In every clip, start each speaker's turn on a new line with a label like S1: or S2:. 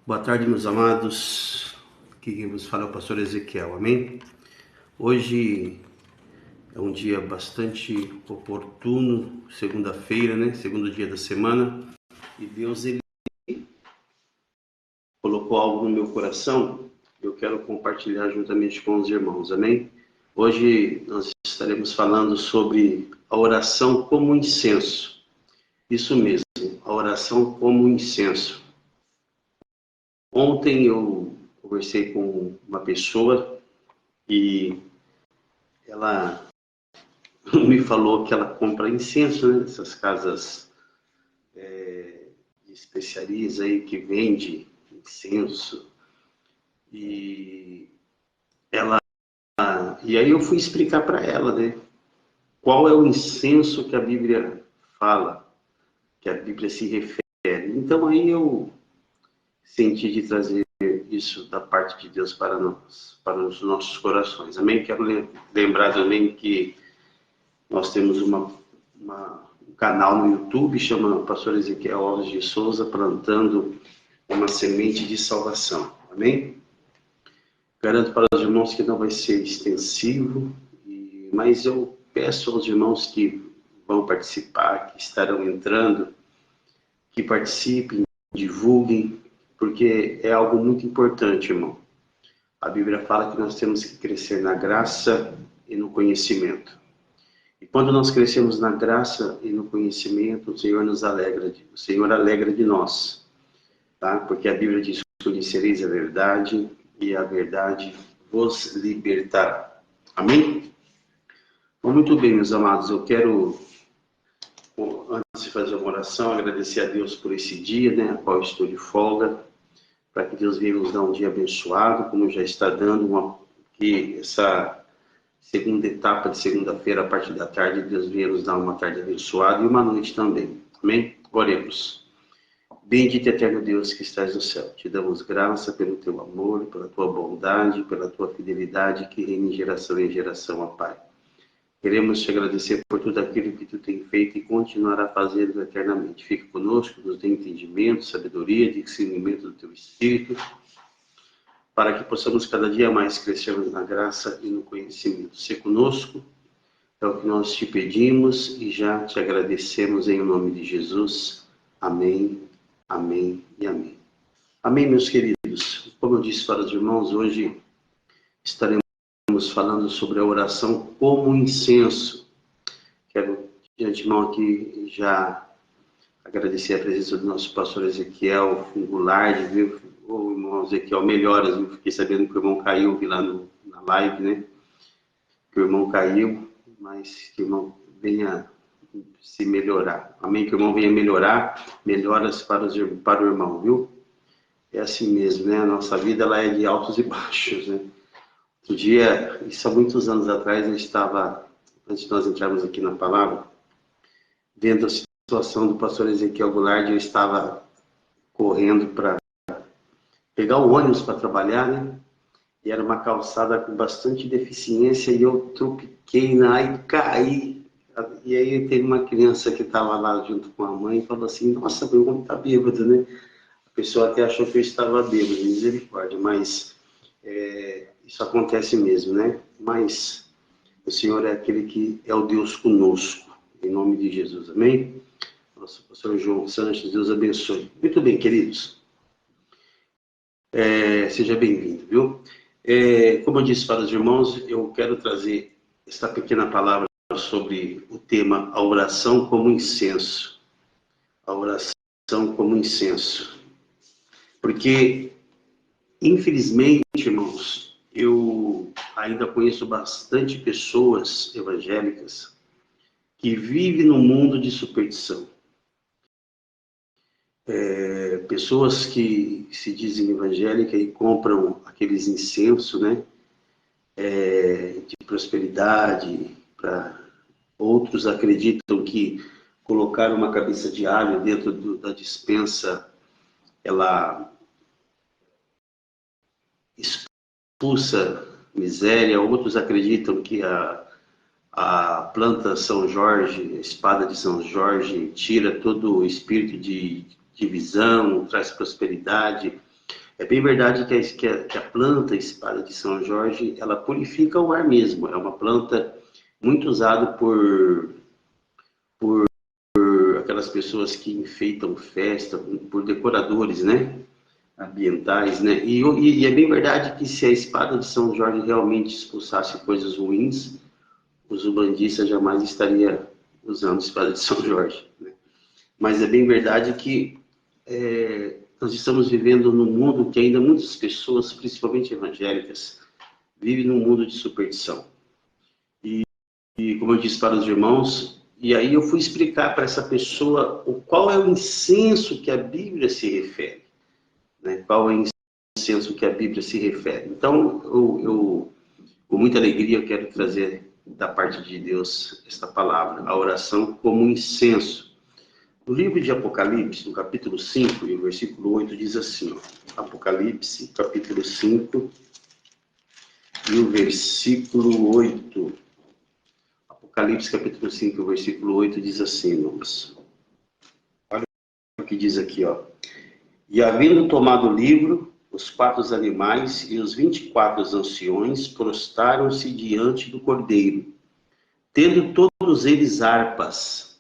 S1: Boa tarde, meus amados. Aqui quem vos fala é o pastor Ezequiel, amém? Hoje é um dia bastante oportuno, segunda-feira, né? Segundo dia da semana. E Deus, Ele colocou algo no meu coração. Eu quero compartilhar juntamente com os irmãos, amém? Hoje nós estaremos falando sobre a oração como incenso. Isso mesmo, a oração como incenso. Ontem eu conversei com uma pessoa e ela me falou que ela compra incenso, né? Essas casas de especiarias aí que vende incenso. E ela, e aí eu fui explicar para ela, né? Qual é o incenso que a Bíblia fala, que a Bíblia se refere. Então aí eu senti de trazer isso da parte de Deus para nós, para os nossos corações. Amém? Quero lembrar também que nós temos um canal no YouTube, chama Pastor Ezequiel Alves de Souza, plantando uma semente de salvação. Amém? Garanto para os irmãos que não vai ser extensivo, mas eu peço aos irmãos que vão participar, que estarão entrando, que participem, divulguem, porque é algo muito importante, irmão. A Bíblia fala que nós temos que crescer na graça e no conhecimento. E quando nós crescemos na graça e no conhecimento, o Senhor nos alegra, o Senhor alegra de nós, tá? Porque a Bíblia diz: conhecereis a verdade e a verdade vos libertará. Amém? Bom, muito bem, meus amados, eu quero, antes de fazer uma oração, agradecer a Deus por esse dia, né, a qual estou de folga, para que Deus venha nos dar um dia abençoado, como já está dando que essa segunda etapa de segunda-feira, a partir da tarde, Deus venha nos dar uma tarde abençoada e uma noite também. Amém? Oremos. Bendito e eterno Deus que estás no céu, te damos graça pelo teu amor, pela tua bondade, pela tua fidelidade que reina em geração em geração, ó Pai. Queremos te agradecer por tudo aquilo que tu tem feito e continuará fazendo eternamente. Fica conosco, nos dê entendimento, sabedoria, discernimento do teu Espírito, para que possamos cada dia mais crescermos na graça e no conhecimento. Se conosco, é o que nós te pedimos e já te agradecemos em nome de Jesus. Amém, amém e amém. Amém, meus queridos. Como eu disse para os irmãos, hoje estaremos falando sobre a oração como incenso. Quero de antemão aqui já agradecer a presença do nosso pastor Ezequiel Goulart, viu? O irmão Ezequiel melhoras, eu fiquei sabendo que o irmão caiu, vi lá na live, né? Que o irmão caiu, mas que o irmão venha se melhorar. Amém? Que o irmão venha melhorar, melhoras para o irmão, viu? É assim mesmo, né? A nossa vida ela é de altos e baixos, né? Outro dia, isso há muitos anos atrás, eu estava, antes de nós entrarmos aqui na palavra, vendo a situação do pastor Ezequiel Goulart, eu estava correndo para pegar o ônibus para trabalhar, né? E era uma calçada com bastante deficiência e eu tropiquei e caí. E aí teve uma criança que estava lá junto com a mãe e falou assim: nossa, meu irmão está bêbado, né? A pessoa até achou que eu estava bêbado, misericórdia, mas isso acontece mesmo, né? Mas o Senhor é aquele que é o Deus conosco, em nome de Jesus, amém? Nosso pastor João Sanches, Deus abençoe. Muito bem, queridos. Seja bem-vindo, viu? Como eu disse para os irmãos, eu quero trazer esta pequena palavra sobre o tema a oração como incenso. A oração como incenso. Porque, infelizmente, irmãos, eu ainda conheço bastante pessoas evangélicas que vivem num mundo de superstição. Pessoas que se dizem evangélicas e compram aqueles incensos, né? De prosperidade, outros acreditam que colocar uma cabeça de alho dentro da despensa, ela expulsa miséria. Outros acreditam que a planta São Jorge, a espada de São Jorge, tira todo o espírito de divisão, traz prosperidade. É bem verdade que a planta espada de São Jorge, ela purifica o ar mesmo. É uma planta muito usada por aquelas pessoas que enfeitam festa, por decoradores, né? Ambientais, né? E é bem verdade que se a espada de São Jorge realmente expulsasse coisas ruins, os umbandistas jamais estaria usando a espada de São Jorge, né? Mas é bem verdade que nós estamos vivendo num mundo que ainda muitas pessoas, principalmente evangélicas, vivem num mundo de superstição. E como eu disse para os irmãos, e aí eu fui explicar para essa pessoa qual é o incenso que a Bíblia se refere, né? Qual é o incenso que a Bíblia se refere. Então, eu com muita alegria, eu quero trazer da parte de Deus esta palavra, a oração como incenso. No livro de Apocalipse, no capítulo 5 e o versículo 8, diz assim, ó, Apocalipse, capítulo 5 e o versículo 8. Apocalipse, capítulo 5 e o versículo 8 diz assim, irmãos. Olha o que diz aqui, ó. E havendo tomado o livro, os 4 animais e os 24 anciões prostaram-se diante do Cordeiro, tendo todos eles harpas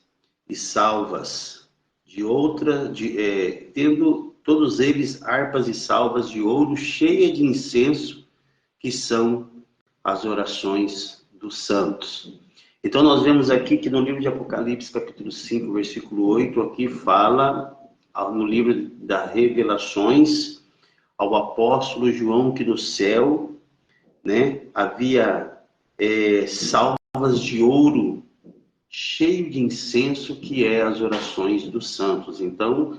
S1: e salvas tendo todos eles harpas e salvas de ouro cheia de incenso, que são as orações dos santos. Então nós vemos aqui que no livro de Apocalipse, capítulo 5, versículo 8, aqui fala, no livro das Revelações, ao apóstolo João, que no céu, né, havia salvas de ouro cheio de incenso, que é as orações dos santos. Então,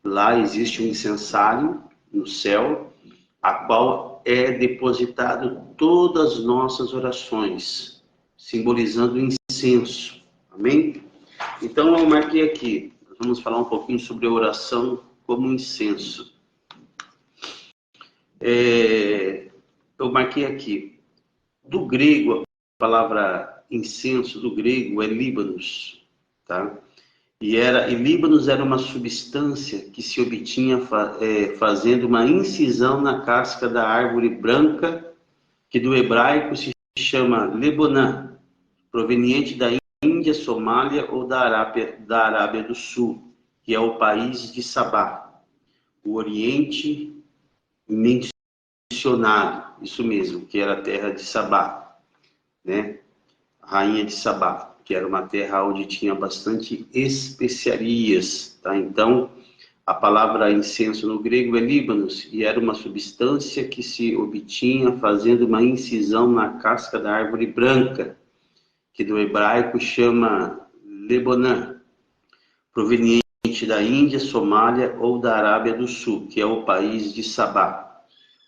S1: lá existe um incensário no céu, a qual é depositado todas as nossas orações, simbolizando o incenso. Amém? Então, eu marquei aqui, nós vamos falar um pouquinho sobre a oração como incenso. Eu marquei aqui, do grego, a palavra incenso do grego é líbanos, tá? E líbanos era uma substância que se obtinha fazendo uma incisão na casca da árvore branca, que do hebraico se chama Lebanon, proveniente da Índia, Somália ou da Arábia do Sul, que é o país de Sabá, o Oriente mencionado, isso mesmo, que era a terra de Sabá, né? Rainha de Sabá, que era uma terra onde tinha bastante especiarias, tá? Então, a palavra incenso no grego é líbanos, e era uma substância que se obtinha fazendo uma incisão na casca da árvore branca, que do hebraico chama Lebanon, proveniente da Índia, Somália ou da Arábia do Sul, que é o país de Sabá.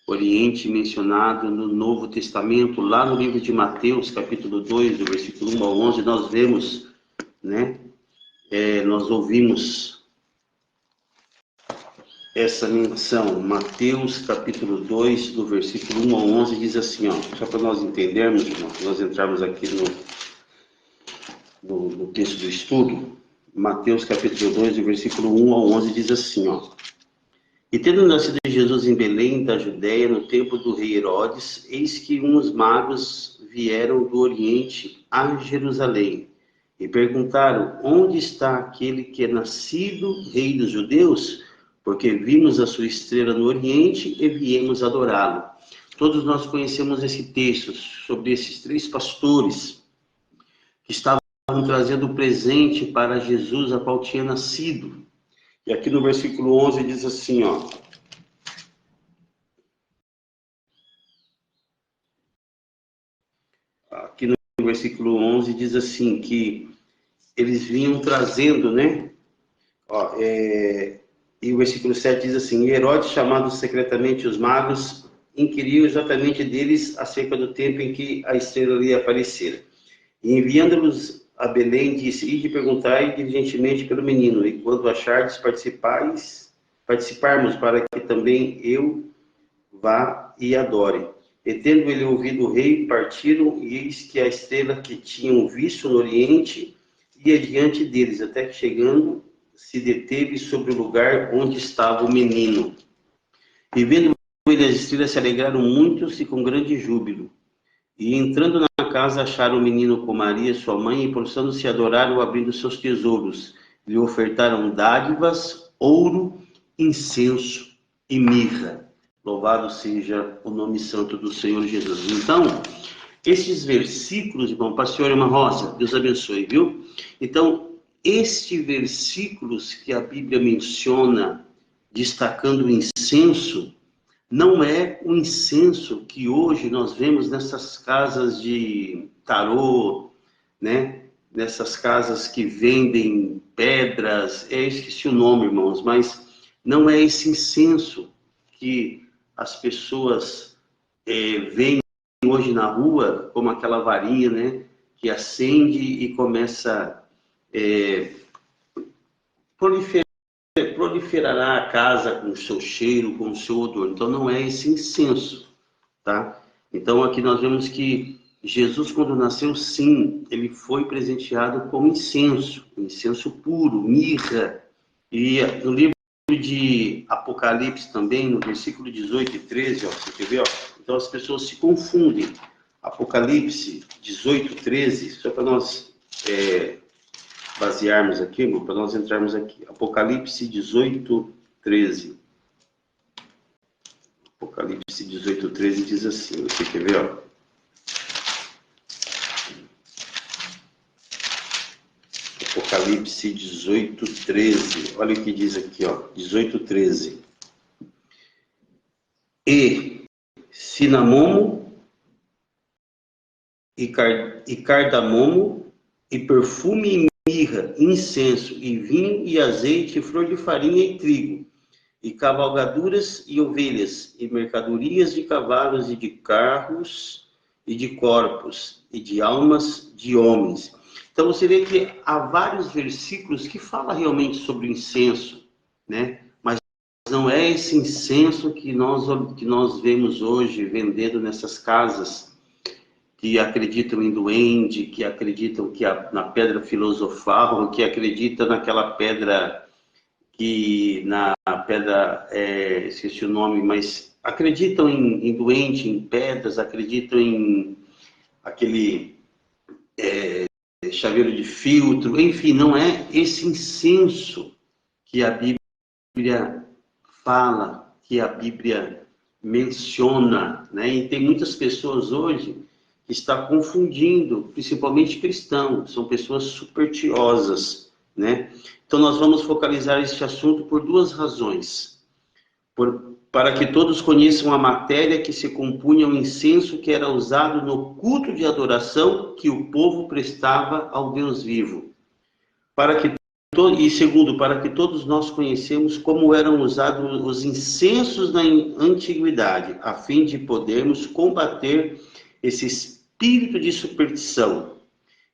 S1: Oriente mencionado no Novo Testamento, lá no livro de Mateus, capítulo 2, do versículo 1 ao 11, nós vemos, né, nós ouvimos essa menção. Mateus, capítulo 2, do versículo 1 ao 11, diz assim, ó, só para nós entendermos, nós entrarmos aqui no texto do estudo, Mateus, capítulo 2, do versículo 1 ao 11, diz assim, ó, e tendo nascido Jesus em Belém, da Judéia, no tempo do rei Herodes, eis que uns magos vieram do Oriente a Jerusalém e perguntaram, onde está aquele que é nascido rei dos judeus? Porque vimos a sua estrela no Oriente e viemos adorá-lo. Todos nós conhecemos esse texto sobre esses 3 pastores que estavam trazendo presente para Jesus, a qual tinha nascido. E aqui no versículo 11 diz assim, ó. Aqui no versículo 11 diz assim, que eles vinham trazendo, né? Ó, e o versículo 7 diz assim, e Herodes, chamando secretamente os magos, inquiriu exatamente deles acerca do tempo em que a estrela ia aparecer. E enviando-los a Belém, disse, ide perguntai diligentemente pelo menino, e quando achardes, participarmos, para que também eu vá e adore. E tendo ele ouvido o rei, partiram, e eis que a estrela que tinham visto no Oriente ia diante deles, até que chegando, se deteve sobre o lugar onde estava o menino. E vendo ele e as estrelas se alegraram muitos e com grande júbilo. E entrando na casa, acharam o menino com Maria, sua mãe, e prostrando-se adoraram, abrindo seus tesouros. Lhe ofertaram dádivas, ouro, incenso e mirra. Louvado seja o nome santo do Senhor Jesus. Então, esses versículos, irmão, pastor Irmã Rosa, Deus abençoe, viu? Então, estes versículos que a Bíblia menciona, destacando o incenso, não é o incenso que hoje nós vemos nessas casas de tarô, né? Nessas casas que vendem pedras, esqueci o nome, irmãos, mas não é esse incenso que as pessoas veem hoje na rua, como aquela varinha, né? Que acende e começa proliferará a casa com o seu cheiro, com o seu odor. Então não é esse incenso, tá? Então aqui nós vemos que Jesus, quando nasceu, sim, ele foi presenteado com incenso puro, mirra. E no livro de Apocalipse também, no versículo 18 e 13, ó, você quer ver? Ó? Então as pessoas se confundem. Apocalipse 18, 13, só para nós basearmos aqui, para nós entrarmos aqui. Apocalipse 18, 13. Apocalipse 18, 13 diz assim, você quer ver, ó? Apocalipse 18, 13. Olha o que diz aqui, ó. 18, 13. E cinamomo e cardamomo e perfume e mirra, incenso e vinho e azeite, flor de farinha e trigo, e cavalgaduras e ovelhas, e mercadorias de cavalos e de carros e de corpos e de almas de homens. Então você vê que há vários versículos que falam realmente sobre o incenso, né? Mas não é esse incenso que nós vemos hoje vendendo nessas casas que acreditam em duende, que acreditam que na pedra filosofal, que acreditam naquela pedra esqueci o nome, mas acreditam em duende, em pedras, acreditam em aquele chaveiro de filtro, enfim, não é esse incenso que a Bíblia fala, que a Bíblia menciona, né? E tem muitas pessoas hoje que estão confundindo, principalmente cristãos, são pessoas superstiosas, né? Então nós vamos focalizar este assunto por duas razões. Para que todos conheçam a matéria que se compunha o incenso que era usado no culto de adoração que o povo prestava ao Deus vivo. E segundo, para que todos nós conhecemos como eram usados os incensos na antiguidade, a fim de podermos combater esse espírito de superstição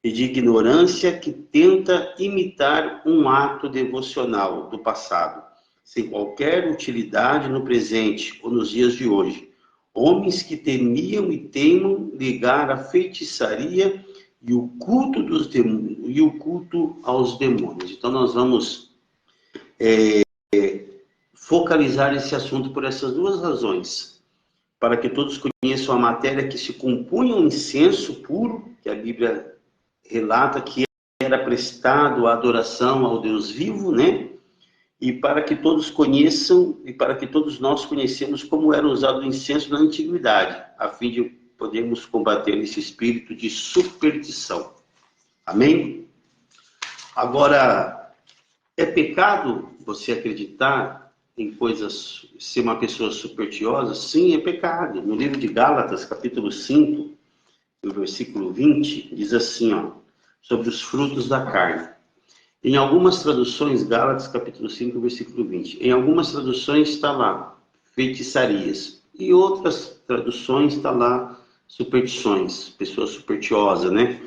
S1: e de ignorância que tenta imitar um ato devocional do passado, sem qualquer utilidade no presente ou nos dias de hoje. Homens que temiam e teimam ligar a feitiçaria e o culto dos demônios, e o culto aos demônios. Então nós vamos focalizar esse assunto por essas duas razões. Para que todos conheçam a matéria que se compunha um incenso puro, que a Bíblia relata que era prestado a adoração ao Deus vivo, né? E para que todos conheçam, e para que todos nós conhecemos como era usado o incenso na antiguidade, a fim de podermos combater esse espírito de superstição. Amém? Agora, é pecado você acreditar em coisas, ser uma pessoa supersticiosa? Sim, é pecado. No livro de Gálatas, capítulo 5, no versículo 20, diz assim, ó, sobre os frutos da carne. Em algumas traduções, Gálatas, capítulo 5, versículo 20. Em algumas traduções está lá, feitiçarias. E outras traduções está lá, superstições, pessoa supersticiosa, né?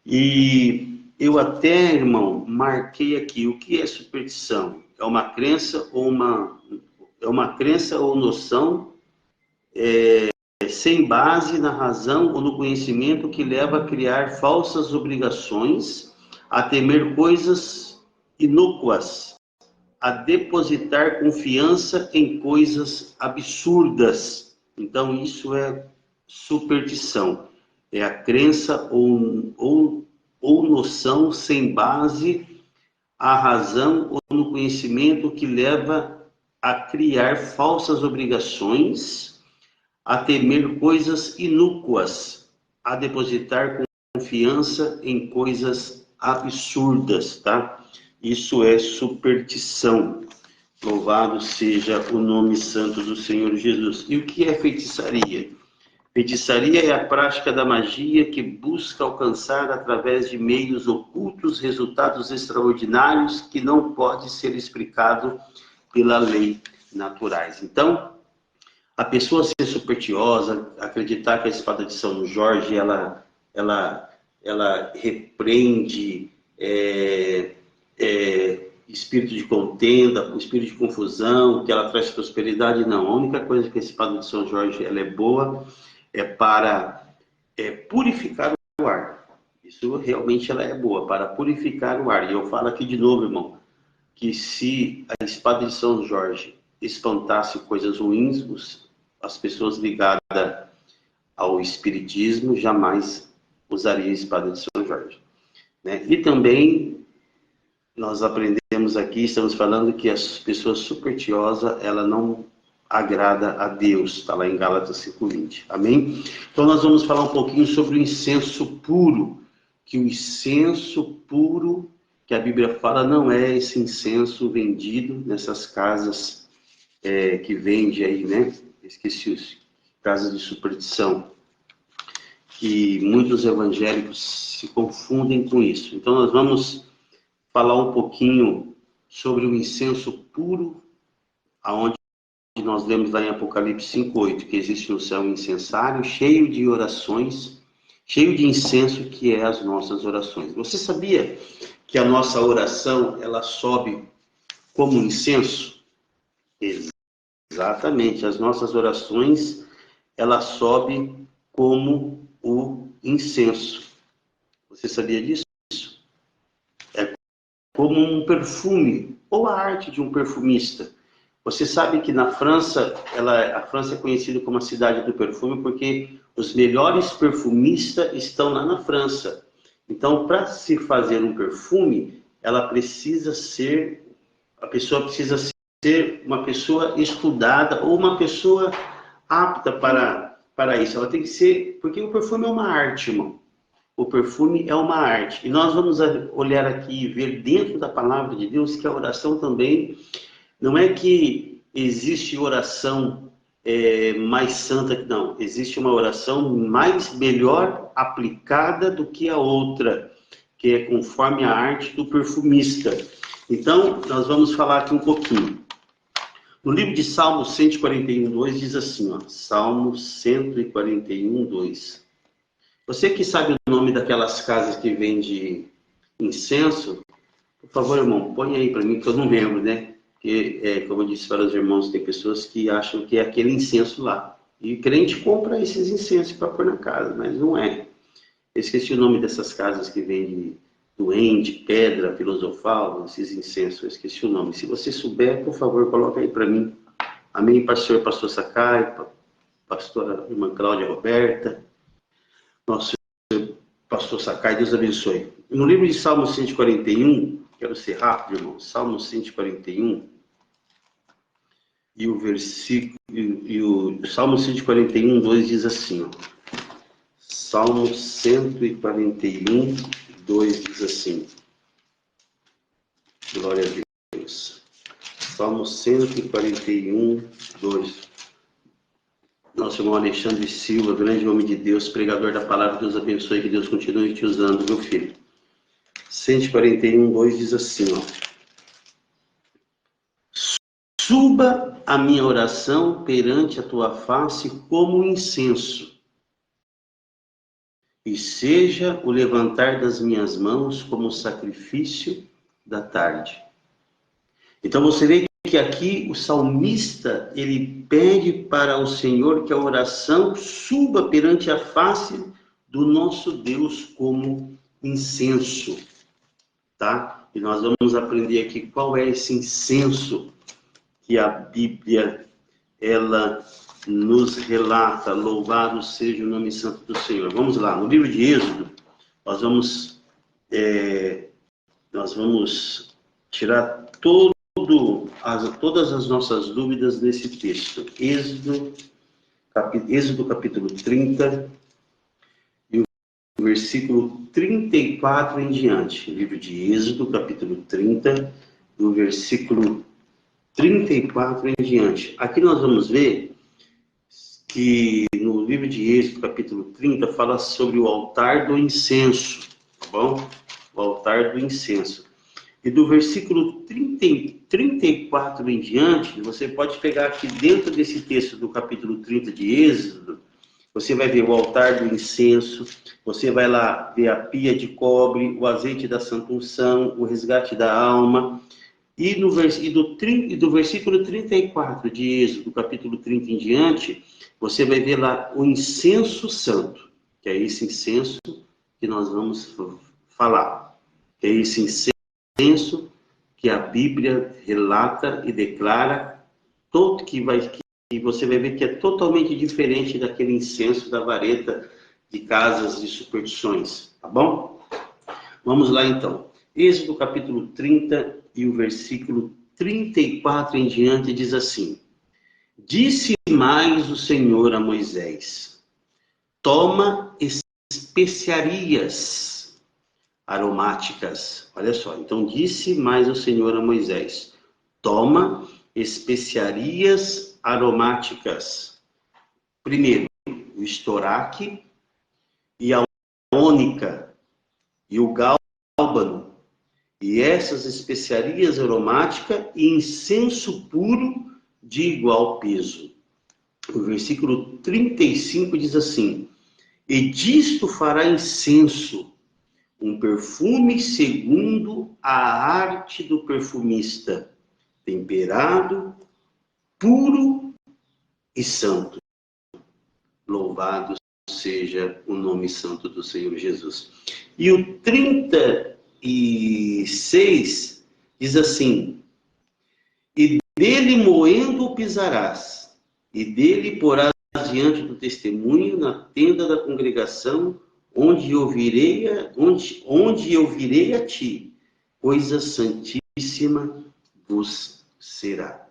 S1: E eu até, irmão, marquei aqui o que é superstição. É uma crença ou noção sem base na razão ou no conhecimento que leva a criar falsas obrigações, a temer coisas inócuas, a depositar confiança em coisas absurdas. Então, isso é superstição. É a crença ou noção sem base, a razão ou no conhecimento que leva a criar falsas obrigações, a temer coisas inúquas, a depositar confiança em coisas absurdas, tá? Isso é superstição. Louvado seja o nome santo do Senhor Jesus. E o que é feitiçaria? Feitiçaria é a prática da magia que busca alcançar através de meios ocultos resultados extraordinários que não pode ser explicado pela lei naturais. Então, a pessoa ser supersticiosa, acreditar que a espada de São Jorge ela repreende espírito de contenda, espírito de confusão, que ela traz prosperidade, não. A única coisa que a espada de São Jorge ela é boa é para purificar o ar. Isso realmente ela é boa, para purificar o ar. E eu falo aqui de novo, irmão, que se a espada de São Jorge espantasse coisas ruins, as pessoas ligadas ao espiritismo jamais usariam a espada de São Jorge, né? E também nós aprendemos aqui, estamos falando que as pessoas superstiosas, ela não agrada a Deus, está lá em Gálatas 5:20, amém? Então nós vamos falar um pouquinho sobre o incenso puro, que o incenso puro que a Bíblia fala não é esse incenso vendido nessas casas que vende aí, né? Esqueci os casas de superstição, que muitos evangélicos se confundem com isso. Então nós vamos falar um pouquinho sobre o incenso puro, aonde nós lemos lá em Apocalipse 5:8, que existe no céu um incensário cheio de orações, cheio de incenso, que é as nossas orações. Você sabia que a nossa oração, ela sobe como incenso? Exatamente, as nossas orações, ela sobe como o incenso. Você sabia disso? É como um perfume, ou a arte de um perfumista. Você sabe que na França, a França é conhecida como a cidade do perfume porque os melhores perfumistas estão lá na França. Então, para se fazer um perfume, a pessoa precisa ser uma pessoa estudada ou uma pessoa apta para isso. Ela tem que ser, porque o perfume é uma arte, irmão. O perfume é uma arte. E nós vamos olhar aqui e ver dentro da palavra de Deus que a oração também, não é que existe oração mais santa que não. Existe uma oração melhor aplicada do que a outra, que é conforme a arte do perfumista. Então, nós vamos falar aqui um pouquinho. No livro de Salmo 141:2 diz assim, ó, Salmo 141:2. Você que sabe o nome daquelas casas que vende incenso, por favor, irmão, põe aí para mim, que eu não lembro, né? Porque, como eu disse para os irmãos, tem pessoas que acham que é aquele incenso lá. E crente compra esses incensos para pôr na casa, mas não é. Eu esqueci o nome dessas casas que vendem doente, pedra, filosofal, esses incensos, eu esqueci o nome. Se você souber, por favor, coloca aí para mim. Amém, pastor Sakai, pastora irmã Cláudia Roberta, nosso pastor Sakai, Deus abençoe. No livro de Salmo 141, quero ser rápido, irmão, Salmo 141, e o versículo, e o Salmo 141:2 diz assim, ó, Salmo 141:2 diz assim, glória a Deus. Salmo 141:2. Nosso irmão Alexandre Silva, grande homem de Deus, pregador da palavra, Deus abençoe, que Deus continue te usando, meu filho. 141:2 diz assim, ó, suba a minha oração perante a tua face como incenso, e seja o levantar das minhas mãos como sacrifício da tarde. Então você vê que aqui o salmista, ele pede para o Senhor que a oração suba perante a face do nosso Deus como incenso, tá? E nós vamos aprender aqui qual é esse incenso que a Bíblia, ela nos relata. Louvado seja o nome santo do Senhor. Vamos lá, no livro de Êxodo, nós vamos tirar todas as nossas dúvidas desse texto. Êxodo capítulo 30, e o versículo 34 em diante. Livro de Êxodo, capítulo 30, do versículo 34 em diante. Aqui nós vamos ver que no livro de Êxodo, capítulo 30, fala sobre o altar do incenso, tá bom? O altar do incenso. E do versículo 34 em diante, você pode pegar aqui dentro desse texto do capítulo 30 de Êxodo, você vai ver o altar do incenso, você vai lá ver a pia de cobre, o azeite da santa unção, o resgate da alma. E do versículo 34 de Êxodo, do capítulo 30 em diante, você vai ver lá o incenso santo, que é esse incenso que nós vamos falar. Que é esse incenso que a Bíblia relata e declara, que você vai ver que é totalmente diferente daquele incenso da vareta de casas de superstições, tá bom? Vamos lá então. Êxodo capítulo 30 e o versículo 34 em diante diz assim: Disse mais o Senhor a Moisés: Toma especiarias aromáticas. Olha só, então disse mais o Senhor a Moisés: Toma especiarias aromáticas. Primeiro, o estoraque e a ônica e o gálbano, e essas especiarias aromáticas e incenso puro de igual peso. O versículo 35 diz assim: E disto fará incenso, um perfume segundo a arte do perfumista, temperado, puro e santo. Louvado seja o nome santo do Senhor Jesus. E o 36 diz assim: E dele moendo o pisarás, e dele porás diante do testemunho na tenda da congregação, onde eu virei a ti, coisa santíssima vos será.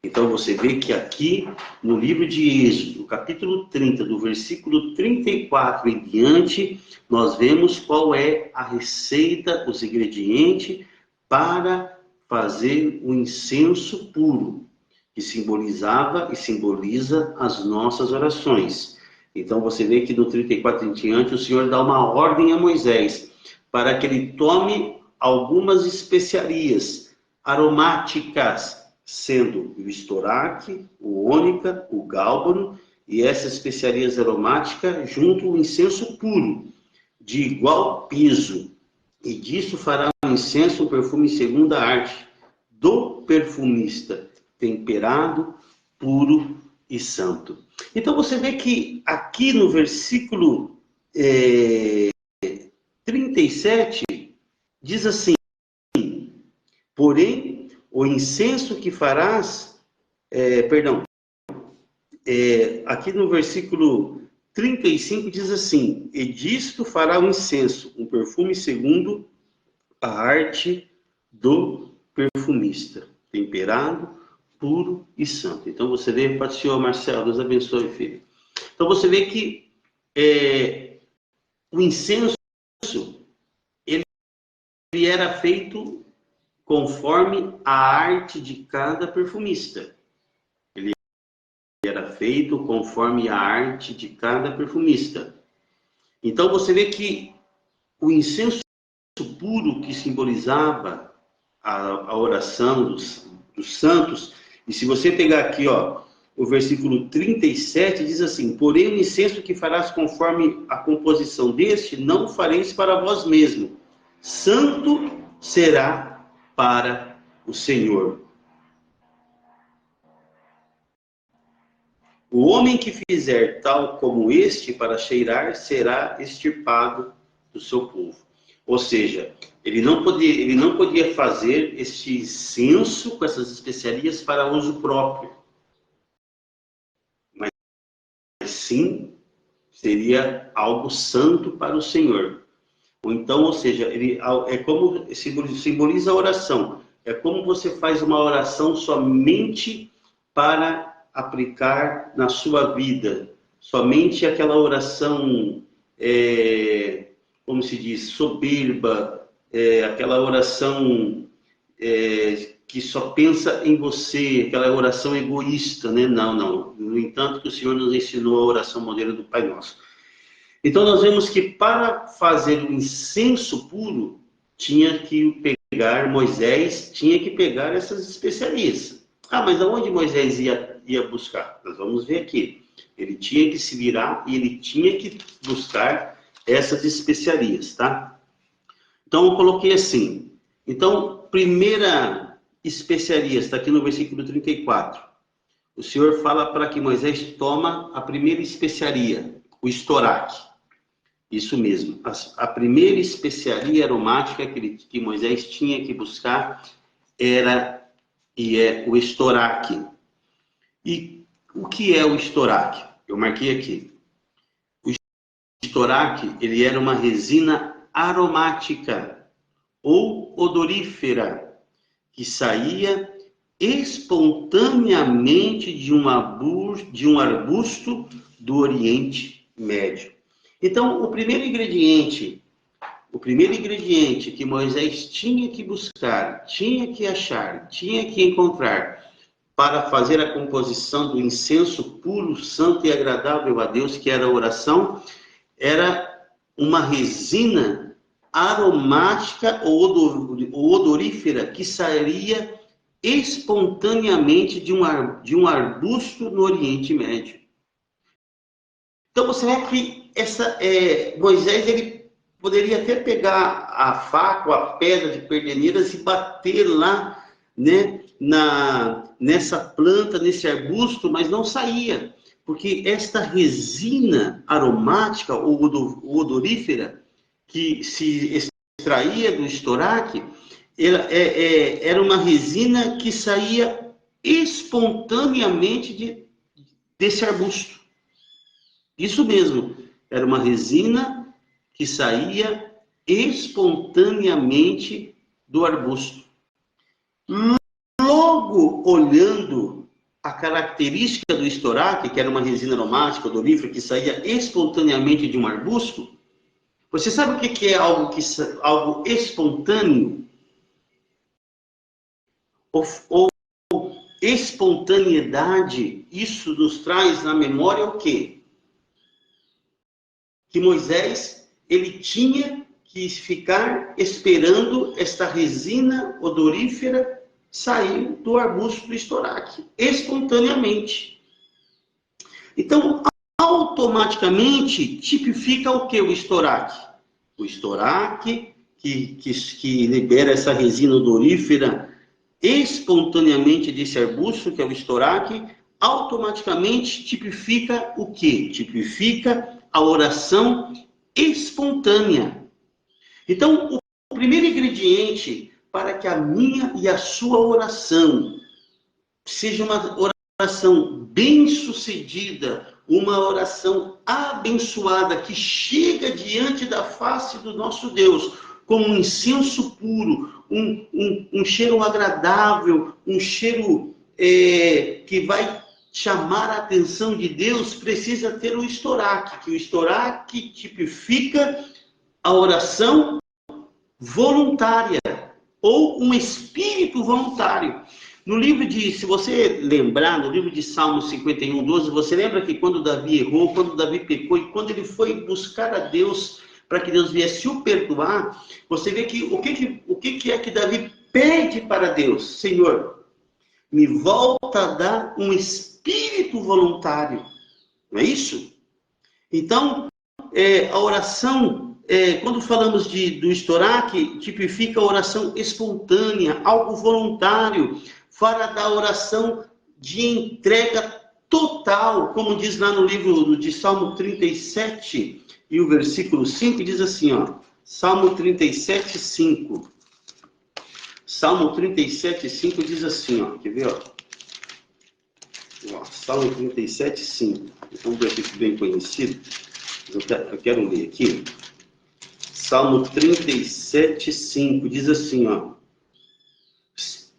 S1: Então você vê que aqui no livro de Êxodo, capítulo 30, do versículo 34 em diante, nós vemos qual é a receita, os ingredientes para fazer o incenso puro, que simbolizava e simboliza as nossas orações. Então você vê que no 34 em diante o Senhor dá uma ordem a Moisés para que ele tome algumas especiarias aromáticas, sendo o estoraque, o ônica, o gálbano, e essas especiarias aromáticas junto ao incenso puro, de igual peso. E disso fará um incenso, um perfume segundo a arte do perfumista, temperado, puro e santo. Então você vê que aqui no versículo 37 diz assim: Porém, o incenso que farás, aqui no versículo 35 diz assim: E disto fará o incenso, um perfume segundo a arte do perfumista, temperado, puro e santo. Então você vê, Pai do Senhor, Marcelo, Deus abençoe, filho. Então você vê que o incenso, ele era feito conforme a arte de cada perfumista. Ele era feito conforme a arte de cada perfumista. Então você vê que o incenso puro, que simbolizava a oração dos santos, e se você pegar aqui, ó, o versículo 37 diz assim: Porém o incenso que farás conforme a composição deste, não fareis para vós mesmo, santo será para o Senhor. O homem que fizer tal como este para cheirar será extirpado do seu povo. Ou seja, Ele não podia fazer este incenso com essas especiarias para uso próprio. Mas sim, seria algo santo para o Senhor. Ou seja, é como simboliza a oração. É como você faz uma oração somente para aplicar na sua vida. Somente aquela oração, como se diz, soberba, aquela oração que só pensa em você, aquela oração egoísta, né? Não. No entanto, que o Senhor nos ensinou a oração modelo do Pai Nosso. Então, nós vemos que para fazer o incenso puro, Moisés tinha que pegar essas especiarias. Mas aonde Moisés ia buscar? Nós vamos ver aqui. Ele tinha que se virar e ele tinha que buscar essas especiarias, tá? Então, eu coloquei assim. Então, primeira especiaria, está aqui no versículo 34. O Senhor fala para que Moisés toma a primeira especiaria, o estoraque. Isso mesmo. A primeira especiaria aromática que Moisés tinha que buscar é o estoraque. E o que é o estoraque? Eu marquei aqui. O estoraque, ele era uma resina aromática ou odorífera que saía espontaneamente de um arbusto do Oriente Médio. Então, o primeiro ingrediente que Moisés tinha que buscar, tinha que achar, tinha que encontrar para fazer a composição do incenso puro, santo e agradável a Deus, que era a oração, era uma resina aromática ou odorífera que sairia espontaneamente de um arbusto no Oriente Médio. Então você vê que Moisés ele poderia até pegar a faca ou a pedra de perdeneiras e bater lá, né, nessa planta, nesse arbusto, mas não saía, porque esta resina aromática ou odorífera que se extraía do estoraque, era uma resina que saía espontaneamente desse arbusto. Isso mesmo, era uma resina que saía espontaneamente do arbusto. Logo, olhando a característica do estoraque, que era uma resina aromática, odorífera, que saía espontaneamente de um arbusto, você sabe o que é algo espontâneo? Ou espontaneidade, isso nos traz na memória o quê? Que Moisés, ele tinha que ficar esperando esta resina odorífera sair do arbusto do estoraque, espontaneamente. Então, automaticamente, tipifica o que o estoraque? O estoraque, que libera essa resina odorífera espontaneamente desse arbusto, que é o estoraque, automaticamente tipifica o quê? Tipifica a oração espontânea. Então, o primeiro ingrediente para que a minha e a sua oração seja uma oração bem-sucedida, uma oração abençoada, que chega diante da face do nosso Deus, como um incenso puro, um cheiro agradável, um cheiro que vai chamar a atenção de Deus, precisa ter o estoraque, que o estoraque tipifica a oração voluntária, ou um espírito voluntário. Se você lembrar, no livro de Salmos 51, 12, você lembra que quando Davi errou, quando Davi pecou, e quando ele foi buscar a Deus para que Deus viesse o perdoar, você vê que o que é que Davi pede para Deus? Senhor, me volta a dar um espírito voluntário. Não é isso? Então, a oração, quando falamos do estoraque, tipifica a oração espontânea, algo voluntário, fora da oração de entrega total, como diz lá no livro de Salmo 37, e o versículo 5, diz assim, ó, Salmo 37:5. Salmo 37:5 diz assim, ó, quer ver, ó? Salmo 37:5. Vamos ver aqui, bem conhecido. Eu quero ler aqui. Salmo 37:5 diz assim, ó.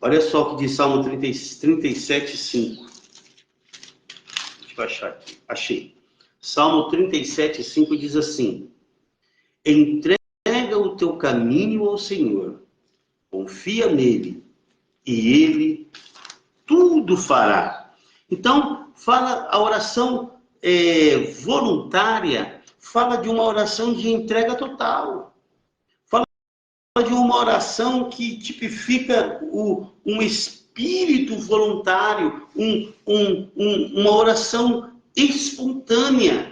S1: Olha só o que diz Salmo 37:5. Deixa eu achar aqui. Achei. Salmo 37:5 diz assim: entrega o teu caminho ao Senhor, confia nele, e ele tudo fará. Então, fala a oração voluntária, fala de uma oração de entrega total. Fala de uma oração que tipifica um espírito voluntário, uma oração espontânea.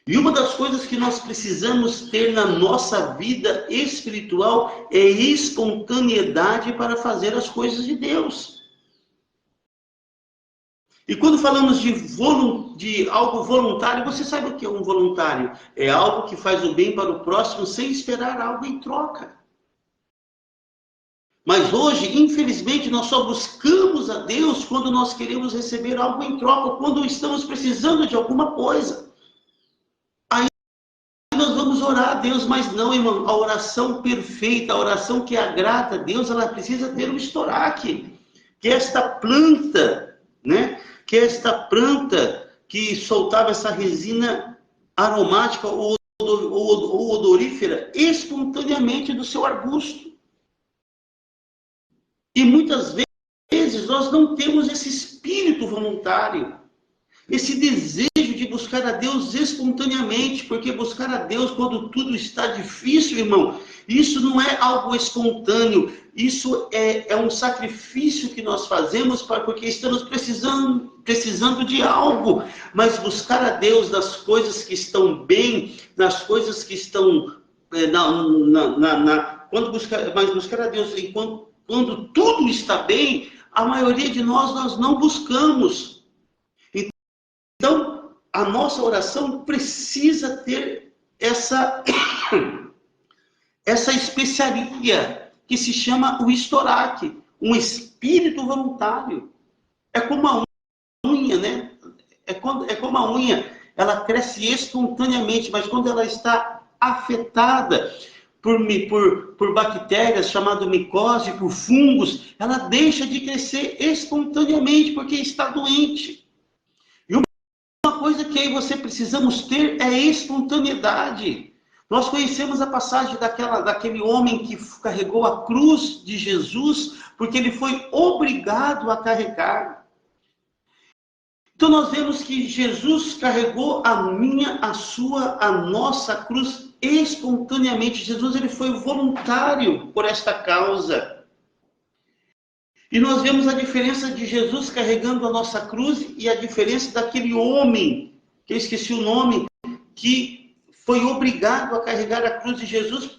S1: E uma das coisas que nós precisamos ter na nossa vida espiritual é espontaneidade para fazer as coisas de Deus. E quando falamos de algo voluntário, você sabe o que é um voluntário? É algo que faz o bem para o próximo sem esperar algo em troca. Mas hoje, infelizmente, nós só buscamos a Deus quando nós queremos receber algo em troca, quando estamos precisando de alguma coisa. Nós vamos orar a Deus, mas não, irmão, a oração perfeita, a oração que agrada a Deus, ela precisa ter um estoraque, que é esta planta, né? Que é esta planta que soltava essa resina aromática ou odorífera espontaneamente do seu arbusto. E muitas vezes nós não temos esse espírito voluntário, esse desejo de buscar a Deus espontaneamente, porque buscar a Deus quando tudo está difícil, irmão, isso não é algo espontâneo, isso é um sacrifício que nós fazemos porque estamos precisando de algo, mas buscar a Deus nas coisas que estão bem, nas coisas que estão, mas buscar a Deus quando tudo está bem, a maioria de nós não buscamos. Então, a nossa oração precisa ter essa especiaria que se chama o estoraque, um espírito voluntário. É como a unha, né? É como a unha, ela cresce espontaneamente, mas quando ela está afetada por bactérias, chamado micose, por fungos, ela deixa de crescer espontaneamente porque está doente. Uma coisa que aí você precisamos ter é espontaneidade. Nós conhecemos a passagem daquele homem que carregou a cruz de Jesus, porque ele foi obrigado a carregar. Então nós vemos que Jesus carregou a minha, a sua, a nossa cruz espontaneamente. Jesus ele foi voluntário por esta causa. E nós vemos a diferença de Jesus carregando a nossa cruz e a diferença daquele homem, que eu esqueci o nome, que foi obrigado a carregar a cruz de Jesus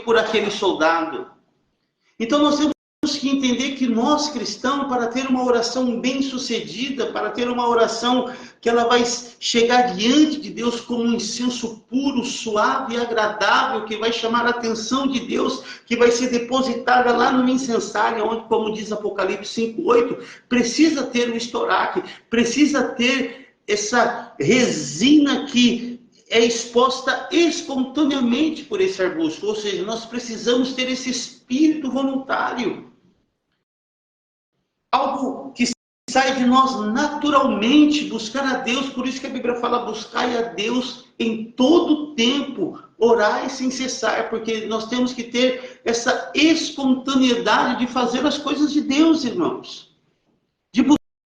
S1: por aquele soldado. Então nós temos que entender que nós cristãos, para ter uma oração bem sucedida, para ter uma oração que ela vai chegar diante de Deus como um incenso puro, suave e agradável, que vai chamar a atenção de Deus, que vai ser depositada lá no incensário, onde, como diz Apocalipse 5:8, precisa ter um estoraque, precisa ter essa resina que é exposta espontaneamente por esse arbusto. Ou seja, nós precisamos ter esse espírito voluntário. Algo que sai de nós naturalmente, buscar a Deus. Por isso que a Bíblia fala, buscai a Deus em todo tempo, orai sem cessar, porque nós temos que ter essa espontaneidade de fazer as coisas de Deus, irmãos. De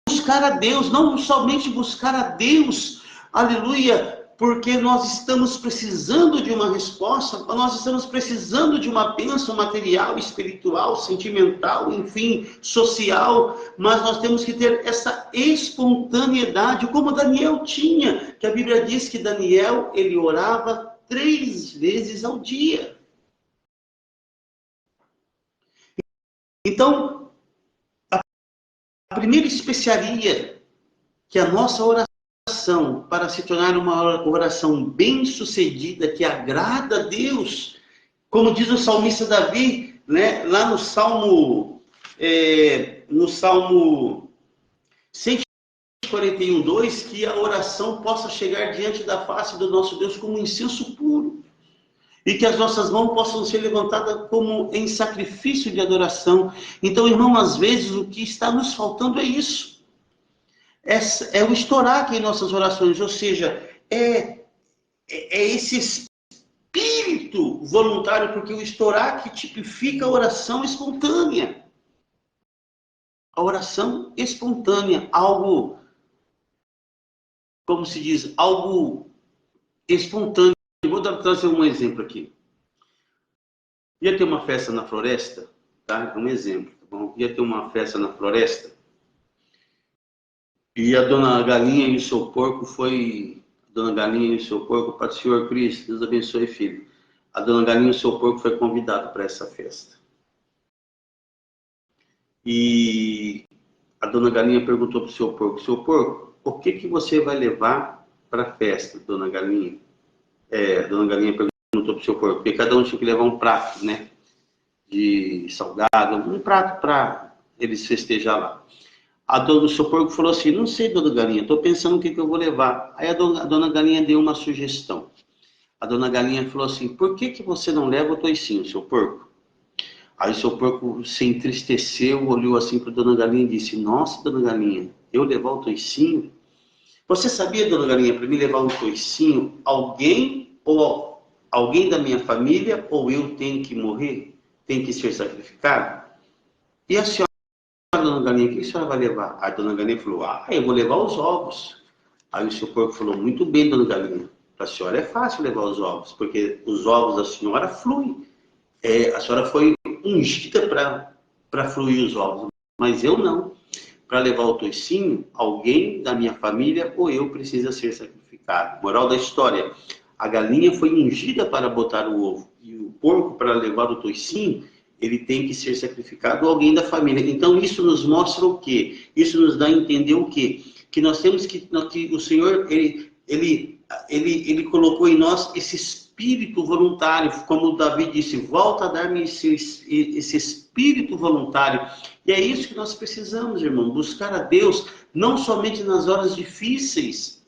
S1: buscar a Deus, não somente buscar a Deus, aleluia, porque nós estamos precisando de uma resposta, nós estamos precisando de uma bênção material, espiritual, sentimental, enfim, social, mas nós temos que ter essa espontaneidade, como Daniel tinha, que a Bíblia diz que Daniel, ele orava 3 vezes ao dia. Então, a primeira especiaria que a nossa oração, para se tornar uma oração bem-sucedida, que agrada a Deus, Como diz o salmista Davi, né, lá no Salmo 141:2, que a oração possa chegar diante da face do nosso Deus como um incenso puro. E que as nossas mãos possam ser levantadas como em sacrifício de adoração. Então, irmão, às vezes o que está nos faltando é isso. É o estourar em nossas orações, ou seja, é esse espírito voluntário, porque o estourar que tipifica a oração espontânea. A oração espontânea, algo, como se diz, algo espontâneo. Eu vou trazer um exemplo aqui. Ia ter uma festa na floresta, tá? Um exemplo, tá bom? Ia ter uma festa na floresta e a dona Galinha e o seu porco foi... Dona Galinha e o seu porco, para o Senhor Cristo, Deus abençoe, filho. A dona Galinha e o seu porco foi convidado para essa festa. E a dona Galinha perguntou para o seu porco, o que você vai levar para a festa, dona Galinha? A dona Galinha perguntou para o seu porco, porque cada um tinha que levar um prato, né? De salgado, um prato para eles festejar lá. A dona do seu porco falou assim, não sei, dona Galinha, estou pensando o que eu vou levar. Aí a dona Galinha deu uma sugestão. A dona Galinha falou assim, por que você não leva o toicinho, seu porco? Aí o seu porco se entristeceu, olhou assim para a dona Galinha e disse, nossa, dona Galinha, eu levar o toicinho? Você sabia, dona Galinha, para mim levar um toicinho, alguém da minha família ou eu tenho que morrer? Tem que ser sacrificado? E a senhora, dona Galinha, o que a senhora vai levar? A dona Galinha falou, eu vou levar os ovos. Aí o seu porco falou, muito bem, dona Galinha, para a senhora é fácil levar os ovos, porque os ovos da senhora fluem. A senhora foi ungida para fluir os ovos, mas eu não. Para levar o toicinho, alguém da minha família ou eu precisa ser sacrificado. Moral da história, a galinha foi ungida para botar o ovo, e o porco, para levar o toicinho, ele tem que ser sacrificado ou alguém da família. Então isso nos mostra o quê? Isso nos dá a entender o quê? Que nós temos que o Senhor, ele colocou em nós esse espírito voluntário, como Davi disse, volta a dar-me esse espírito voluntário. E é isso que nós precisamos, irmão, buscar a Deus, não somente nas horas difíceis,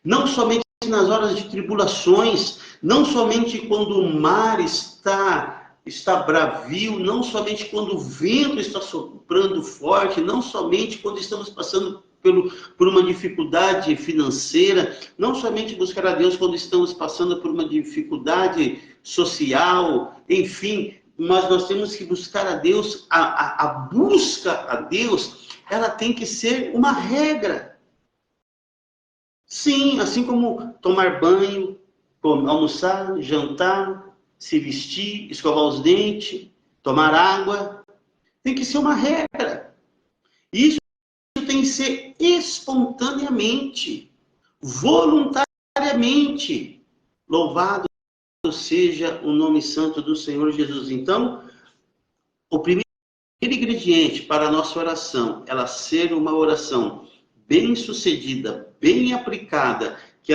S1: não somente nas horas de tribulações, não somente quando o mar está bravio, não somente quando o vento está soprando forte, não somente quando estamos passando por uma dificuldade financeira, não somente buscar a Deus quando estamos passando por uma dificuldade social, enfim, mas nós temos que buscar a Deus, a busca a Deus, ela tem que ser uma regra. Sim, assim como tomar banho, almoçar, jantar, se vestir, escovar os dentes, tomar água, tem que ser uma regra. Isso tem que ser espontaneamente, voluntariamente. Louvado seja o nome santo do Senhor Jesus. Então, o primeiro ingrediente para a nossa oração, ela ser uma oração bem sucedida, bem aplicada, que